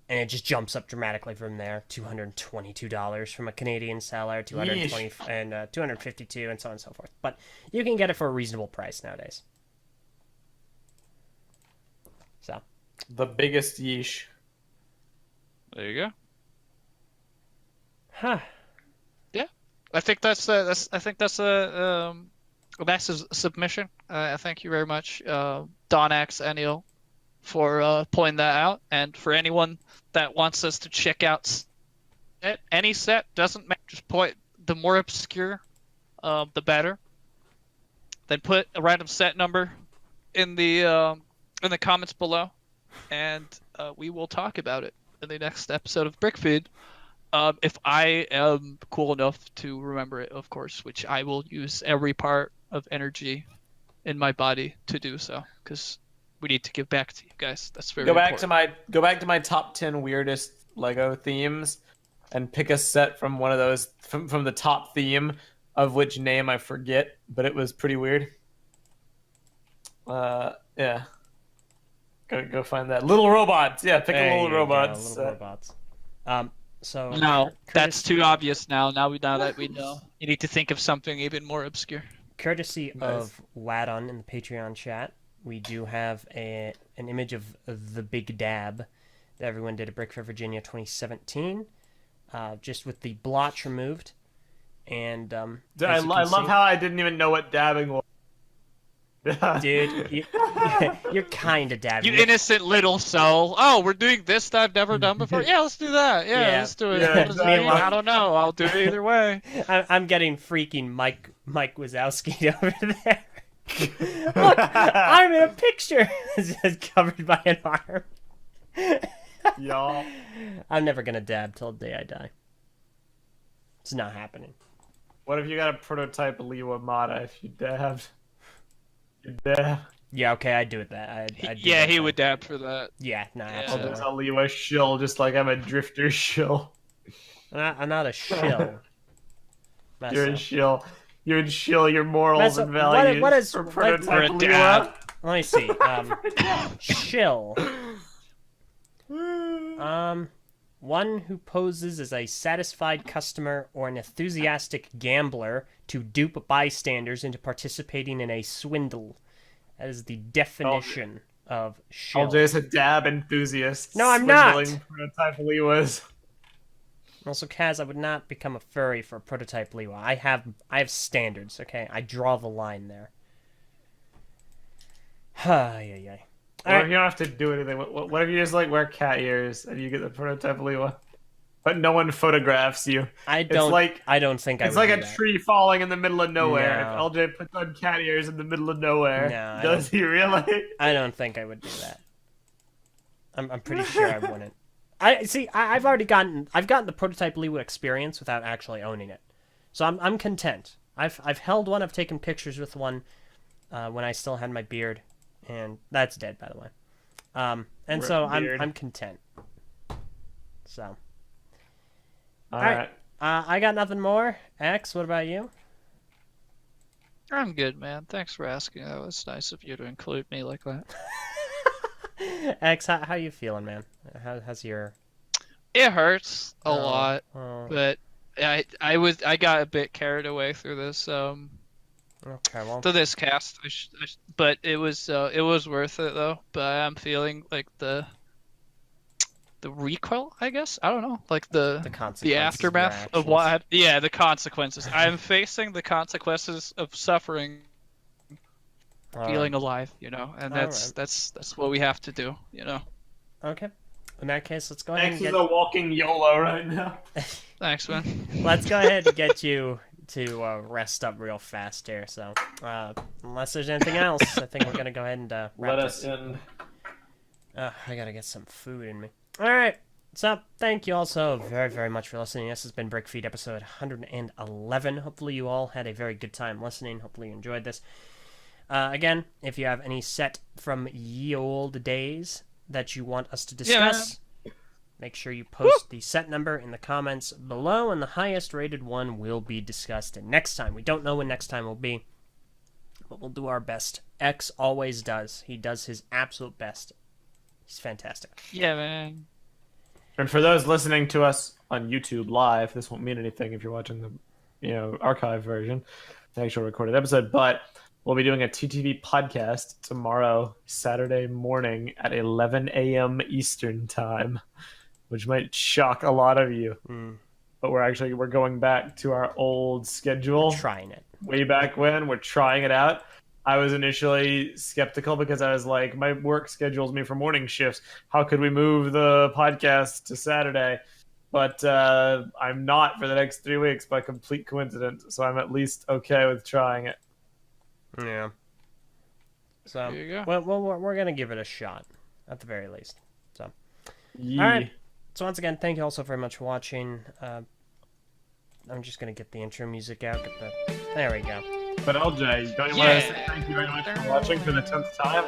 And it just jumps up dramatically from there. $222 from a Canadian seller, $220 and $252, and so on and so forth. But you can get it for a reasonable price nowadays. So, The biggest yeesh. There you go. huh? I think that's a massive submission. Thank you very much, Donax Anil, for pointing that out. And for anyone that wants us to check out any set, doesn't matter. Just point the more obscure, the better. Then put a random set number in the comments below, and we will talk about it in the next episode of BrickFeed. If I am cool enough to remember it, of course, which I will use every part of energy in my body to do so, because we need to give back to you guys. That's very important. Go back to my top 10 weirdest Lego themes, and pick a set from one of those from the top theme, of which name I forget, but it was pretty weird. Yeah. Go find that. Little robots. Yeah, pick There a little you go, robots. little robots. So No, that's Curtis- too obvious now. Now that we know, you need to think of something even more obscure. Courtesy Nice. of Wadon in the Patreon chat, we do have an image of the Big Dab that everyone did at Brick for Virginia 2017, just with the blotch removed. And I as you can love see- how I didn't even know what dabbing was. Dude, you're kind of dabbing. You innocent little soul. Oh, we're doing this that I've never done before. Yeah, let's do that. Yeah, Yeah. let's do it. Yeah, What does it exactly. mean? I don't know. I'll do it either way. I'm getting freaking Mike Wazowski over there. Look, I'm in a picture that's covered by an arm. Y'all. I'm never gonna dab till the day I die. It's not happening. What if you got a prototype Liwa Mata if you dabbed? You dab. Yeah, okay, I'd do it. I'd do Yeah, that he thing. would dab for that. Yeah, no, Yeah. I'll absolutely. just a Liwa shill, just like I'm a drifter shill. I'm not a shill. You're a Meso. shill. You would shill your morals Meso, and values what is- for what- prototype For a Liwa. dab. Let me see. Shill. One who poses as a satisfied customer or an enthusiastic gambler to dupe bystanders into participating in a swindle. That is the definition of shill. Eljay's a dab enthusiast. No, I'm not. swindling prototype Liwas. Also, Kaz, I would not become a furry for a prototype Liwa. I have standards, okay? I draw the line there. Ay, ay, ay. What if Alright. you don't have to do anything? What if you just like wear cat ears and you get the prototype Liwa, but no one photographs you? I don't think I It's would like do a that. tree falling in the middle of nowhere. No. If LJ puts on cat ears in the middle of nowhere, No, I does he really? I don't think I would do that. I'm pretty sure I wouldn't. I've gotten the prototype Liwa experience without actually owning it, so I'm content. I've held one. I've taken pictures with one when I still had my beard, and that's dead, by the way. And so Beard. I'm content. So All Alright. right. I got nothing more. X, what about you? I'm good, man. Thanks for asking. That was nice of you to include me like that. X, how you feeling, man? How's your? It hurts a Oh, lot, oh, but I got a bit carried away through this okay, well, to this cast. But it was worth it though. But I'm feeling like the recoil, I guess. I don't know, like the consequences the of your aftermath of what. actions. Yeah, the consequences. I'm facing the consequences of suffering, feeling alive. You know, and Alright. that's what we have to do. You know. Okay. In that case, let's go ahead X and is get. a walking YOLO right now. Thanks, man. Let's go ahead and get you to rest up real fast here. So, unless there's anything else, I think we're gonna go ahead and wrap Let this. us in. I gotta get some food in me. All right. So, thank you all so very, very much for listening. This has been BrickFeed episode 111. Hopefully, you all had a very good time listening. Hopefully, you enjoyed this. Again, if you have any set from ye old days that you want us to discuss, make sure you post the set number in the comments below, and the highest rated one will be discussed next time. We don't know when next time will be, but we'll do our best. X always does. He does his absolute best. He's fantastic. Yeah, man. And for those listening to us on YouTube live, this won't mean anything if you're watching the archive version, the actual recorded episode, but we'll be doing a TTV podcast tomorrow, Saturday morning at 11 a.m. Eastern time, which might shock a lot of you. But we're going back to our old schedule. Trying it. Way back when. We're trying it out. I was initially skeptical because I was like, my work schedules me for morning shifts. How could we move the podcast to Saturday? But I'm not for the next 3 weeks by complete coincidence. So I'm at least okay with trying it. Yeah. So, There you go. well, we're going to give it a shot, at the very least. So, Yeah. all right. So once again, thank you all so very much for watching. I'm just going to get the intro music out. There we go. But Eljay, don't you want to say thank you very much for watching for the 10th time?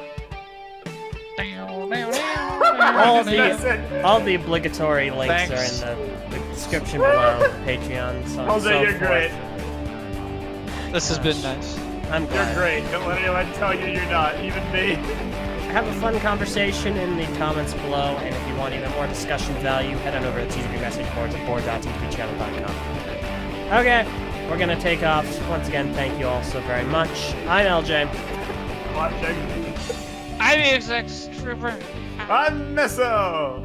All the obligatory links Thanks. are in the description below. Patreon, so on and Eljay, so you're forth. great. This has been nice. I'm You're glad. great. Don't let anyone tell you you're not, even me. Have a fun conversation in the comments below, and if you want even more discussion value, head on over to the TTV message boards at board.tvchannel.com. Okay, we're gonna take off. Once again, thank you all so very much. I'm LJ. Watching. I'm the exec trooper. I'm Meso.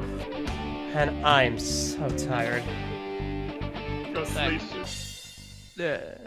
And I'm so tired. Go sleep. Thanks. Yeah.